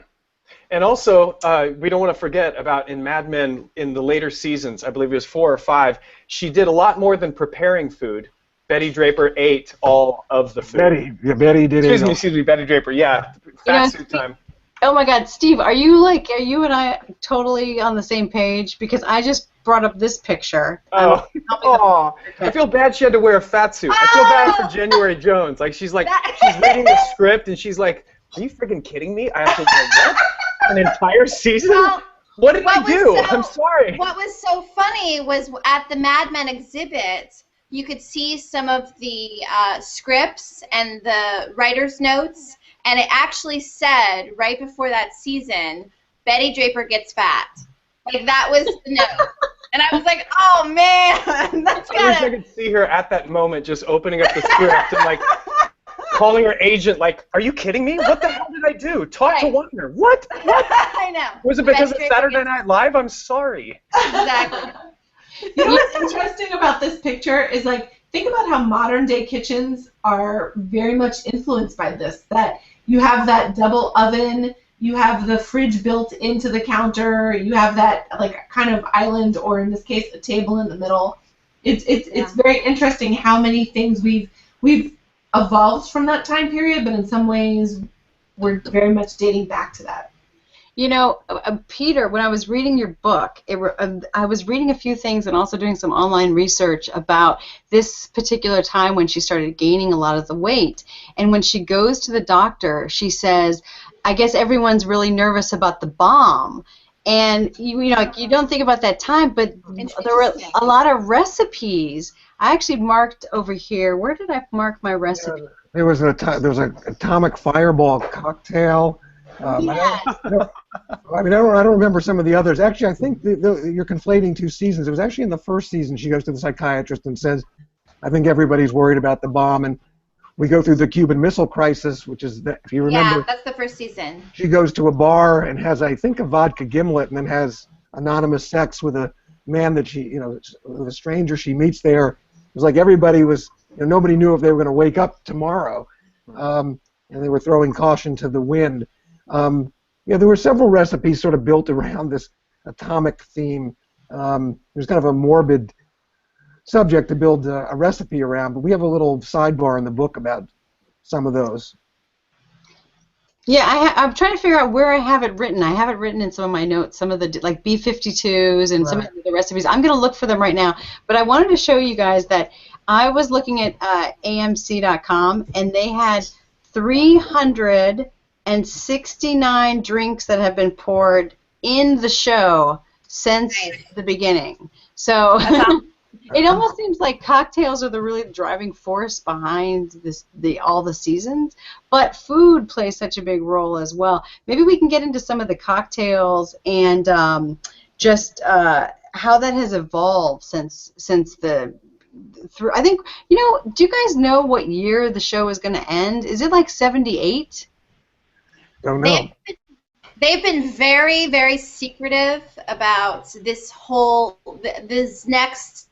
And also, we don't want to forget about in Mad Men in the later seasons, I believe it was 4 or 5, she did a lot more than preparing food. Betty Draper ate all of the food. Betty did it. Excuse me, Betty Draper, yeah. Fat suit time. Oh my God, Steve, are you and I totally on the same page? Because I just brought up this picture. Oh, I feel bad she had to wear a fat suit. I feel bad for January Jones. Like she's reading the script and she's like, "Are you freaking kidding me? I have to wear what? An entire season? Well, what did I do? I'm sorry." What was so funny was at the Mad Men exhibit, you could see some of the scripts and the writer's notes, and it actually said right before that season, Betty Draper gets fat. Like that was the note. And I was like, oh man, that's I wish I could see her at that moment just opening up the script and like calling her agent like, are you kidding me? What the hell did I do? Talk to Weiner. What? I know. Was it because of Saturday Night Live? I'm sorry. Exactly. You know what's interesting about this picture is, like, think about how modern day kitchens are very much influenced by this. That you have that double oven, you have the fridge built into the counter, you have that like kind of island, or in this case, a table in the middle. It's very interesting how many things we've evolved from that time period, but in some ways we're very much dating back to that. You know, Peter, when I was reading your book, I was reading a few things and also doing some online research about this particular time when she started gaining a lot of the weight. And when she goes to the doctor, she says, I guess everyone's really nervous about the bomb. And, you know, you don't think about that time, but there were a lot of recipes. I actually marked over here. Where did I mark my recipe? There was an atomic fireball cocktail. I don't remember some of the others. Actually, I think you're conflating two seasons. It was actually in the first season she goes to the psychiatrist and says, I think everybody's worried about the bomb. And we go through the Cuban Missile Crisis, which is, if you remember. Yeah, that's the first season. She goes to a bar and has, I think, a vodka gimlet, and then has anonymous sex with a man that she, you know, with a stranger she meets there. It was like everybody was, you know, nobody knew if they were going to wake up tomorrow. And they were throwing caution to the wind. Yeah, there were several recipes sort of built around this atomic theme. It was kind of a morbid subject to build a recipe around, but we have a little sidebar in the book about some of those. Yeah, I'm trying to figure out where I have it written. I have it written in some of my notes, some of the like B52s and some of the recipes. I'm going to look for them right now, but I wanted to show you guys that I was looking at AMC.com, and they had 369 drinks that have been poured in the show since the beginning. So it almost seems like cocktails are the really driving force behind all the seasons, but food plays such a big role as well. Maybe we can get into some of the cocktails and just how that has evolved since I think, you know, do you guys know what year the show is going to end? Is it like 78? Don't know. They've been very, very secretive about this next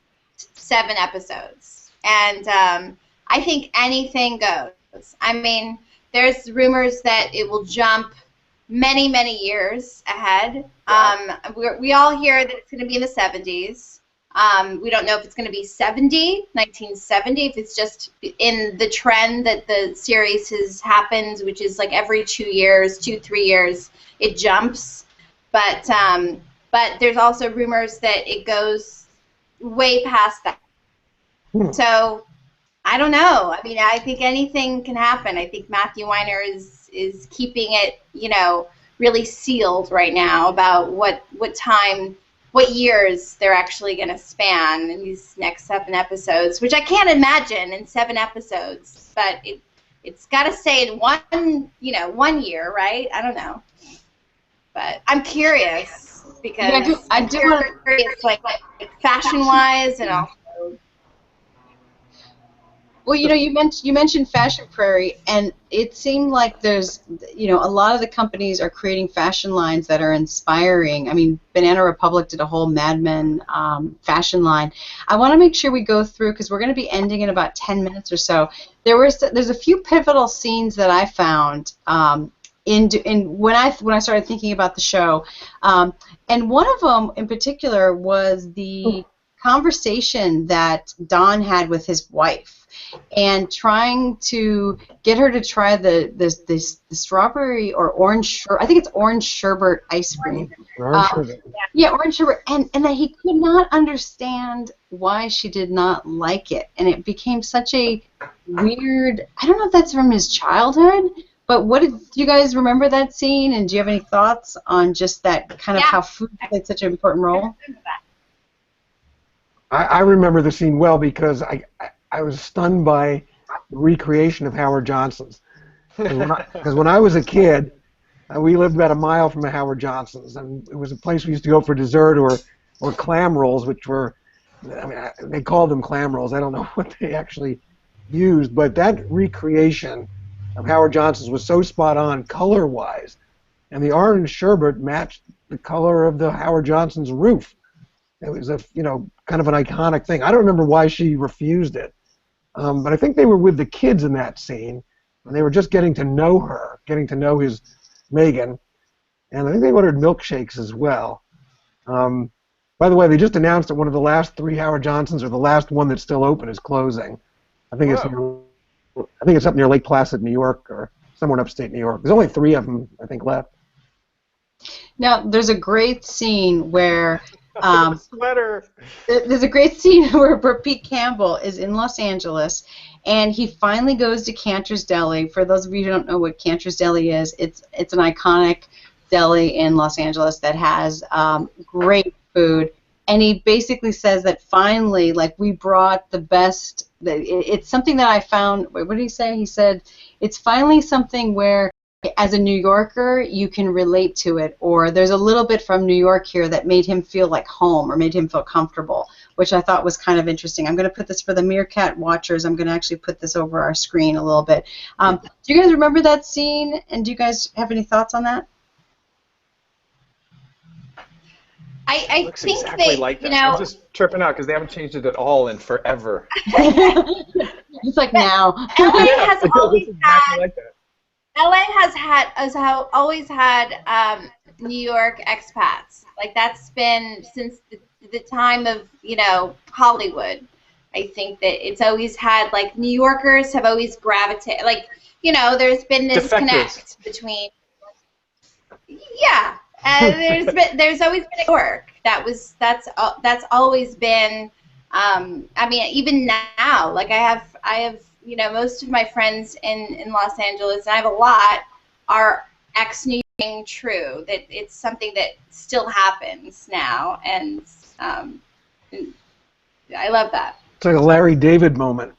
7 episodes, and I think anything goes. I mean, there's rumors that it will jump many, many years ahead. We all hear that it's going to be in the 70s. We don't know if it's going to be 1970, if it's just in the trend that the series has happened, which is like every 2 years, 3 years, it jumps. But there's also rumors that it goes way past that. So I don't know. I mean, I think anything can happen. I think Matthew Weiner is keeping it, you know, really sealed right now about what years they're actually going to span in these next 7 episodes, which I can't imagine in 7 episodes, but it's got to stay in one year, right? I don't know, but I'm curious because I do want to curious, like fashion-wise and also. Well, you know, you mentioned Fashion Prairie, and it seemed like there's, you know, a lot of the companies are creating fashion lines that are inspiring. I mean, Banana Republic did a whole Mad Men fashion line. I want to make sure we go through, because we're going to be ending in about 10 minutes or so. There's a few pivotal scenes that I found when I started thinking about the show, and one of them in particular was the conversation that Don had with his wife, and trying to get her to try the strawberry or orange, I think it's orange sherbet ice cream. Yeah, orange sherbet, and that he could not understand why she did not like it, and it became such a weird, I don't know if that's from his childhood, but do you guys remember that scene, and do you have any thoughts on just that kind of how food played such an important role? I remember the scene well because I was stunned by the recreation of Howard Johnson's. Because when I was a kid, we lived about a mile from a Howard Johnson's, and it was a place we used to go for dessert or clam rolls, which were, I mean, they called them clam rolls. I don't know what they actually used, but that recreation of Howard Johnson's was so spot on color-wise, and the orange sherbet matched the color of the Howard Johnson's roof. It was a, kind of an iconic thing. I don't remember why she refused it, but I think they were with the kids in that scene, and they were just getting to know her, getting to know his Megan, and I think they ordered milkshakes as well. By the way, they just announced that one of the last 3 Howard Johnsons, or the last one that's still open, is closing. I think it's up near Lake Placid, New York, or somewhere in upstate New York. There's only 3 of them, I think, left. Now, there's a great scene where Sweater. there's a great scene where Pete Campbell is in Los Angeles, and he finally goes to Cantor's Deli. For those of you who don't know what Cantor's Deli is, it's an iconic deli in Los Angeles that has great food. And he basically says that finally, like, we brought the best. It's something that I found. What did he say? He said, it's finally something where, as a New Yorker, you can relate to it, or there's a little bit from New York here that made him feel like home, or made him feel comfortable, which I thought was kind of interesting. I'm going to put this for the Meerkat watchers. I'm going to actually put this over our screen a little bit. Do you guys remember that scene, and do you guys have any thoughts on that? I Looks think exactly that, like that. I'm just tripping out because they haven't changed it at all in forever. It's like now. LA has always exactly had. like that. LA has always had New York expats. Like, that's been since the time of Hollywood. I think that it's always had, like, New Yorkers have always gravitated. Like, there's been this Defectives. connect between. Yeah. There's always been a work that's always been. I mean, even now, like, I have most of my friends in Los Angeles, and I have a lot, are ex-New York. True that it's something that still happens now, and I love that. It's like a Larry David moment.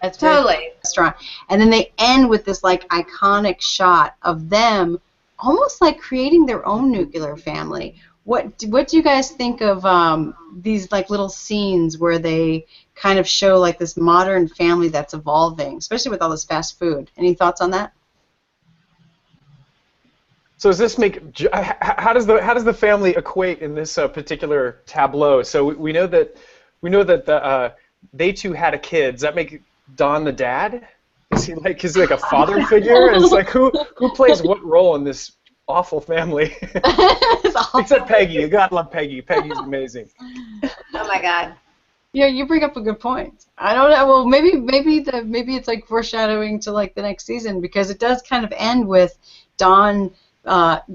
That's Totally. Restaurant. And then they end with this, like, iconic shot of them almost like creating their own nuclear family. What do you guys think of these, like, little scenes where they kind of show, like, this modern family that's evolving, especially with all this fast food? Any thoughts on that? So does this make? How does the family equate in this particular tableau? So we know that they two had a kid. Does that make Don the dad? Is he like a father figure? It's like who plays what role in this awful family? Except Peggy. You gotta love Peggy. Peggy's amazing. Oh my God. Yeah, you bring up a good point. I don't know. Well, maybe it's like foreshadowing to, like, the next season, because it does kind of end with Don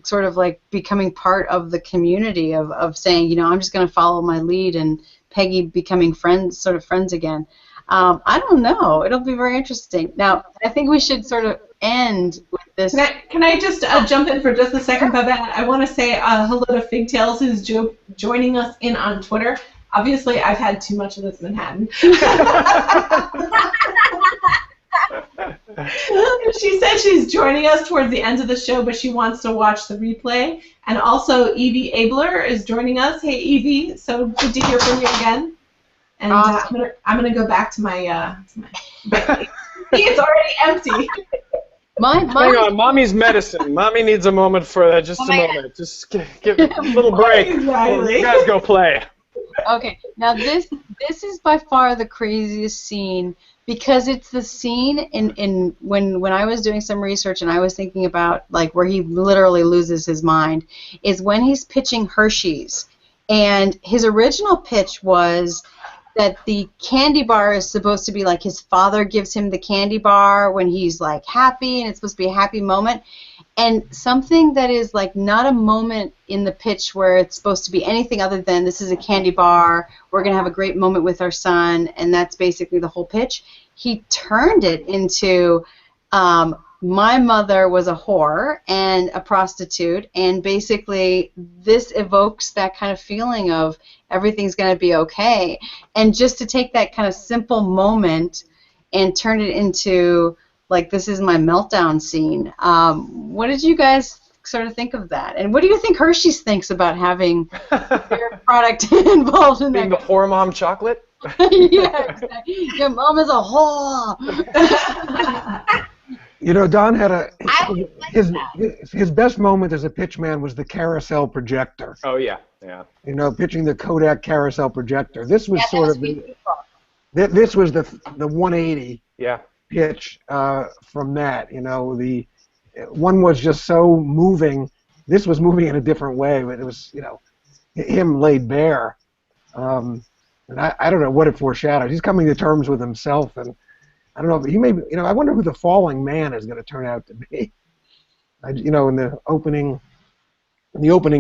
sort of like becoming part of the community of saying, I'm just going to follow my lead, and Peggy becoming friends again. I don't know. It'll be very interesting. Now, I think we should sort of end with this. Can I just jump in for just a second, Babette? I want to say hello to Figtails, who's joining us in on Twitter. Obviously, I've had too much of this Manhattan. She said she's joining us towards the end of the show, but she wants to watch the replay. And also, Evie Abler is joining us. Hey, Evie, so good to hear from you again. And I'm gonna go back to my it's already empty. Hang on, Mommy's medicine. Mommy needs a moment for that. Just a moment. Just give a little break. Exactly. You guys go play. Okay, now this is by far the craziest scene, because it's the scene in when I was doing some research and I was thinking about, like, where he literally loses his mind, is when he's pitching Hershey's. And his original pitch was that the candy bar is supposed to be like his father gives him the candy bar when he's, like, happy, and it's supposed to be a happy moment. And something that is, like, not a moment in the pitch where it's supposed to be anything other than this is a candy bar, we're going to have a great moment with our son, and that's basically the whole pitch. He turned it into my mother was a whore and a prostitute, and basically this evokes that kind of feeling of everything's going to be okay. And just to take that kind of simple moment and turn it into, like, this is my meltdown scene. What did you guys sort of think of that? And what do you think Hershey's thinks about having their product involved in Being that? the whore mom chocolate? Yeah, exactly. Your mom is a whore. You know, Don had his that. his best moment as a pitchman was the carousel projector. Oh yeah, yeah. You know, pitching the Kodak carousel projector. This was Yeah, that sort was of the beautiful. this was the 180 Yeah. pitch from that. You know, the one was just so moving. This was moving in a different way, but it was, you know, him laid bare. And I don't know what it foreshadowed. He's coming to terms with himself, and I don't know. He may, you know, I wonder who the falling man is going to turn out to be. You know, in the opening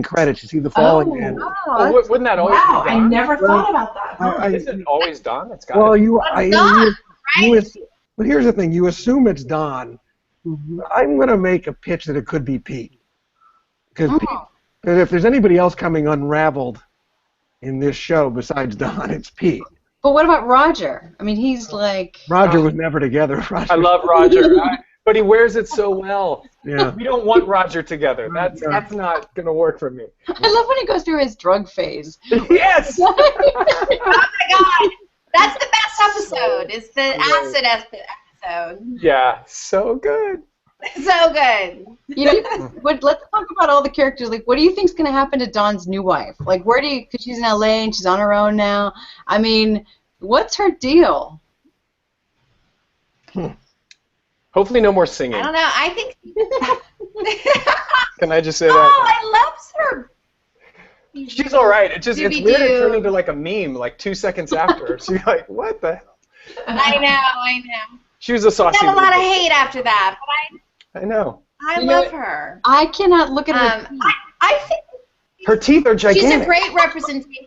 credits, you see the falling man. Oh, wouldn't that always Wow, be I Don? never thought about that. Huh? Isn't it always Don? It's got Well, to be. but here's the thing: you assume it's Don. I'm going to make a pitch that it could be Pete, because if there's anybody else coming unraveled in this show besides Don, it's Pete. But what about Roger? I mean, he's like... Roger was never together. Roger. I love Roger, but he wears it so well. Yeah. We don't want Roger together. That's not going to work for me. I love when he goes through his drug phase. Yes! Oh my God, that's the best episode. Is the acid episode. Yeah, so good. So good. You know, but let's talk about all the characters. Like, what do you think's going to happen to Dawn's new wife? Like, where do you? Because she's in LA and she's on her own now. I mean, what's her deal? Hopefully no more singing. I don't know. I think. Can I just say Oh, that? I love her. She's all right. It's weird Doobie-doo. it turned into like a meme like 2 seconds after. She's like, what the hell? I know. She was a saucy Got a lot of little- hate after that, but I know. I love her. I cannot look at her. I think Her teeth are she's gigantic. a great representation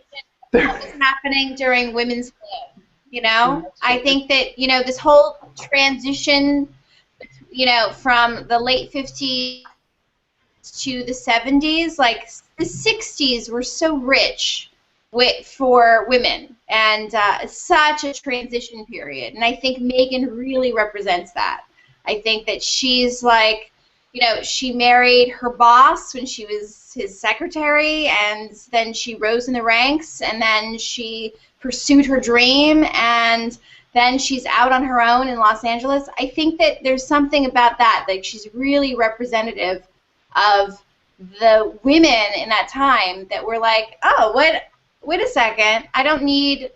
of what was happening during women's club. You know, I think that, you know, this whole transition, you know, from the late 50s to the 70s, like the 60s were so rich for women, and such a transition period. And I think Megan really represents that. I think that she's like, you know, she married her boss when she was his secretary, and then she rose in the ranks, and then she pursued her dream, and then she's out on her own in Los Angeles. I think that there's something about that, like she's really representative of the women in that time that were like, oh, wait a second, I don't need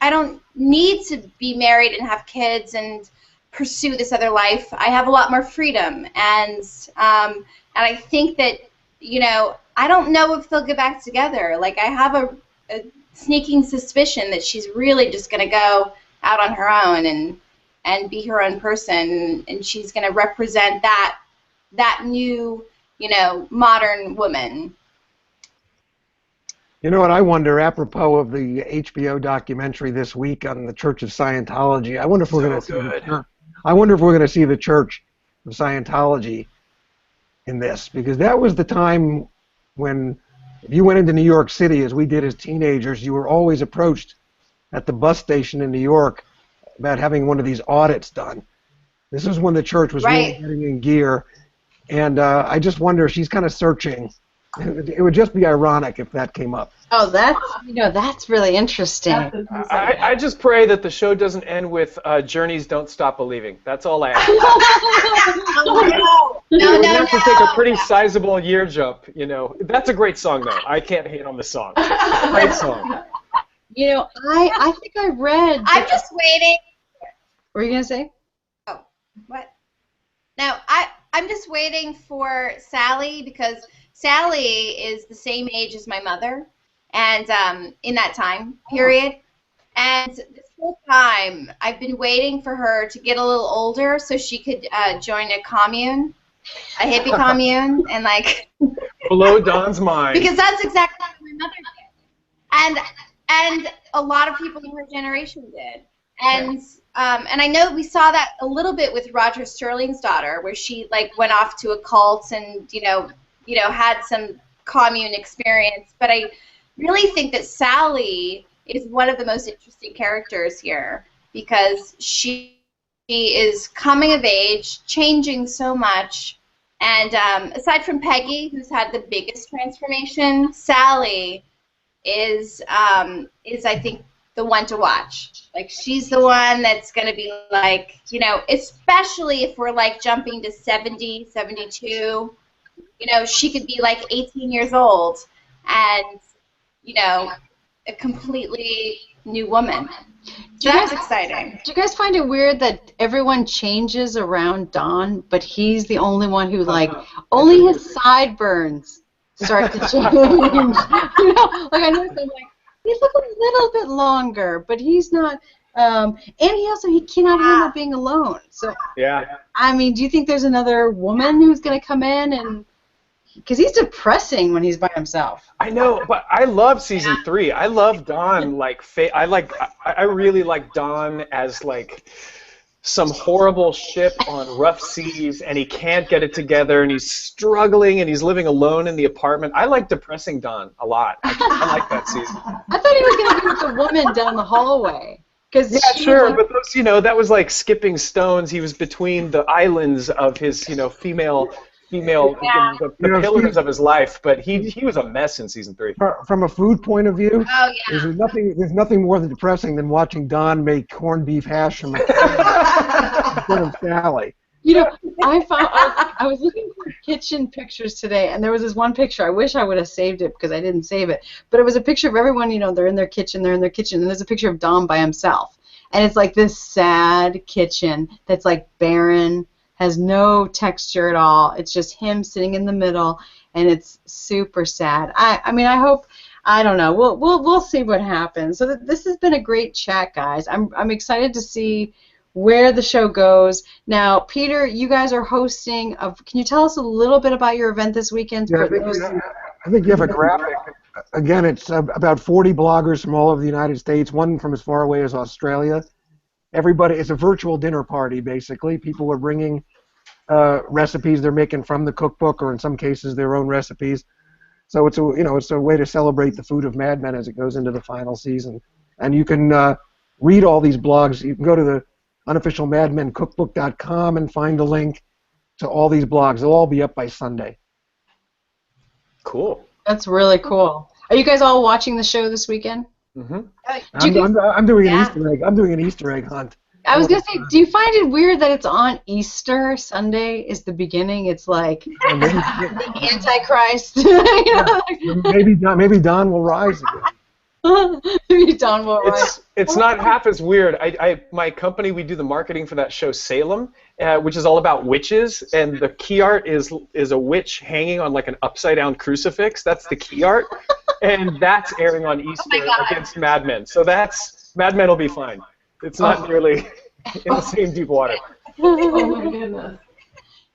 to be married and have kids and pursue this other life. I have a lot more freedom, and I think that, you know, I don't know if they'll get back together. Like, I have a sneaking suspicion that she's really just going to go out on her own and be her own person, and she's going to represent that new, you know, modern woman. You know what I wonder, apropos of the HBO documentary this week on the Church of Scientology, I wonder if we're going to see the church. I wonder if we're going to see the Church of Scientology in this, because that was the time when, if you went into New York City, as we did as teenagers, you were always approached at the bus station in New York about having one of these audits done. This is when the church was really getting in gear, and I just wonder if she's kind of searching. It would just be ironic if that came up. Oh, that's really interesting. I just pray that the show doesn't end with Journey's "Don't Stop Believing." That's all I ask. No. We have to take a pretty sizable year jump. You know, that's a great song though. I can't hate on the song. Great song. You know, I think I read. I'm just waiting. What were you gonna say? Oh, what? No, I'm just waiting for Sally, because Sally is the same age as my mother, and in that time period. And this whole time, I've been waiting for her to get a little older so she could join a commune, a hippie commune, and like blow Don's mind. Because that's exactly what my mother did, and a lot of people in her generation did, and I know we saw that a little bit with Roger Sterling's daughter, where she like went off to a cult and you know had some commune experience. But I really think that Sally is one of the most interesting characters here, because she is coming of age, changing so much, and aside from Peggy, who's had the biggest transformation, Sally is I think the one to watch. Like, she's the one that's going to be like, you know, especially if we're like jumping to 70, 72, you know, she could be like 18 years old and, you know, a completely new woman. So that's exciting. Do you guys find it weird that everyone changes around Don, but he's the only one who, like, only his sideburns start to change? You know, like, I know some, like, he's a little bit longer, but he's not, and he cannot handle being alone. So, Yeah. I mean, do you think there's another woman who's going to come in and, because he's depressing when he's by himself. I know, but I love season 3. I love Don. I really like Don as like some horrible ship on rough seas, and he can't get it together, and he's struggling, and he's living alone in the apartment. I like depressing Don a lot. I like that season. I thought he was going to be with the woman down the hallway. Yeah, sure, but those, you know, that was like skipping stones. He was between the islands of his, you know, female, the pillars of his life, but he was a mess in season 3. From a food point of view, there's nothing more than depressing than watching Don make corned beef hash from Sally. You know, I was looking for kitchen pictures today, and there was this one picture. I wish I would have saved it because I didn't save it. But it was a picture of everyone, you know, they're in their kitchen, and there's a picture of Don by himself. And it's like this sad kitchen that's like barren, has no texture at all. It's just him sitting in the middle, and it's super sad. I mean, I hope, I don't know. We'll see what happens. So this has been a great chat, guys. I'm excited to see where the show goes. Now, Peter, you guys are hosting. Can you tell us a little bit about your event this weekend? Yeah, I think you have a graphic. Again, it's about 40 bloggers from all over the United States, one from as far away as Australia. Everybody, it's a virtual dinner party, basically. People are bringing recipes they're making from the cookbook, or in some cases their own recipes. So it's a way to celebrate the food of Mad Men as it goes into the final season. And you can read all these blogs. You can go to the unofficial MadMenCookbook.com and find a link to all these blogs. They'll all be up by Sunday. Cool. That's really cool. Are you guys all watching the show this weekend? Mm-hmm. I'm doing an Easter egg. I'm doing an Easter egg hunt. I was gonna say, do you find it weird that it's on Easter Sunday is the beginning? It's like the Antichrist. You know? Maybe Don will rise again. Maybe Don will rise. It's not half as weird. My company, we do the marketing for that show Salem, which is all about witches, and the key art is a witch hanging on like an upside down crucifix. That's the key art, and that's airing on Easter against Mad Men. So Mad Men will be fine. It's not nearly in the same deep water. Oh my goodness.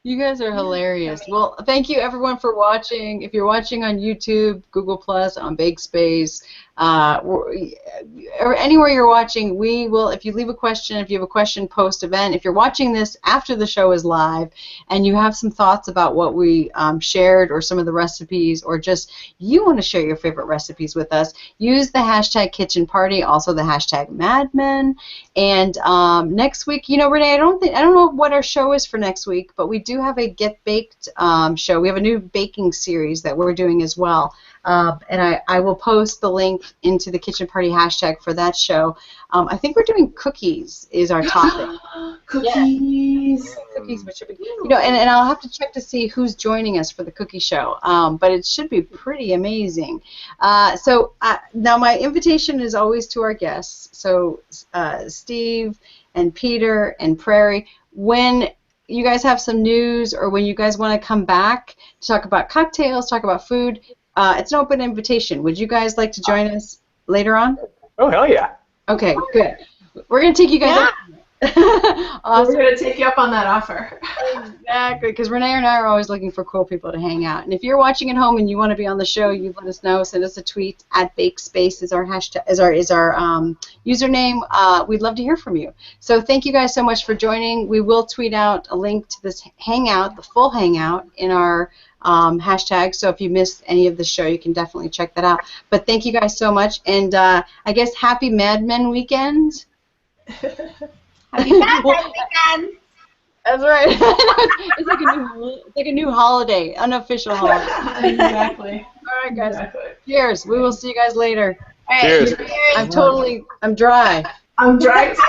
You guys are hilarious. Well, thank you everyone for watching. If you're watching on YouTube, Google+, on BakeSpace, or anywhere you're watching, we will, if you leave a question, if you have a question post-event, if you're watching this after the show is live and you have some thoughts about what we shared or some of the recipes, or just you want to share your favorite recipes with us, use the hashtag KitchenParty, also the hashtag MadMen. And next week, you know, Rene, I don't know what our show is for next week, but we do have a Get Baked show. We have a new baking series that we're doing as well. And I will post the link into the Kitchen Party hashtag for that show. I think we're doing cookies is our topic. Cookies. Yeah. Cookies, which should be, you know, and I'll have to check to see who's joining us for the cookie show. But it should be pretty amazing. So now my invitation is always to our guests. So Steve and Peter and Prairie, when you guys have some news or when you guys want to come back to talk about cocktails, talk about food, it's an open invitation. Would you guys like to join us later on? Oh, hell yeah. Okay, good. We're going to take you guys up. Awesome. We're going to take you up on that offer. Exactly, because Rene and I are always looking for cool people to hang out. And if you're watching at home and you want to be on the show, you let us know. Send us a tweet at BakeSpace is our hashtag, is our username. We'd love to hear from you. So thank you guys so much for joining. We will tweet out a link to this hangout, the full hangout, in our hashtag. So if you missed any of the show, you can definitely check that out. But thank you guys so much, and I guess happy Mad Men weekend. Happy Mad Men weekend. That's right. it's like a new holiday, unofficial holiday. Exactly. All right, guys. Cheers. We will see you guys later. right. Cheers. I'm dry. I'm dry too.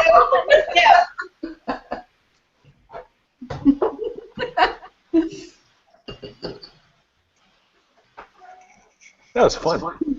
That was fun.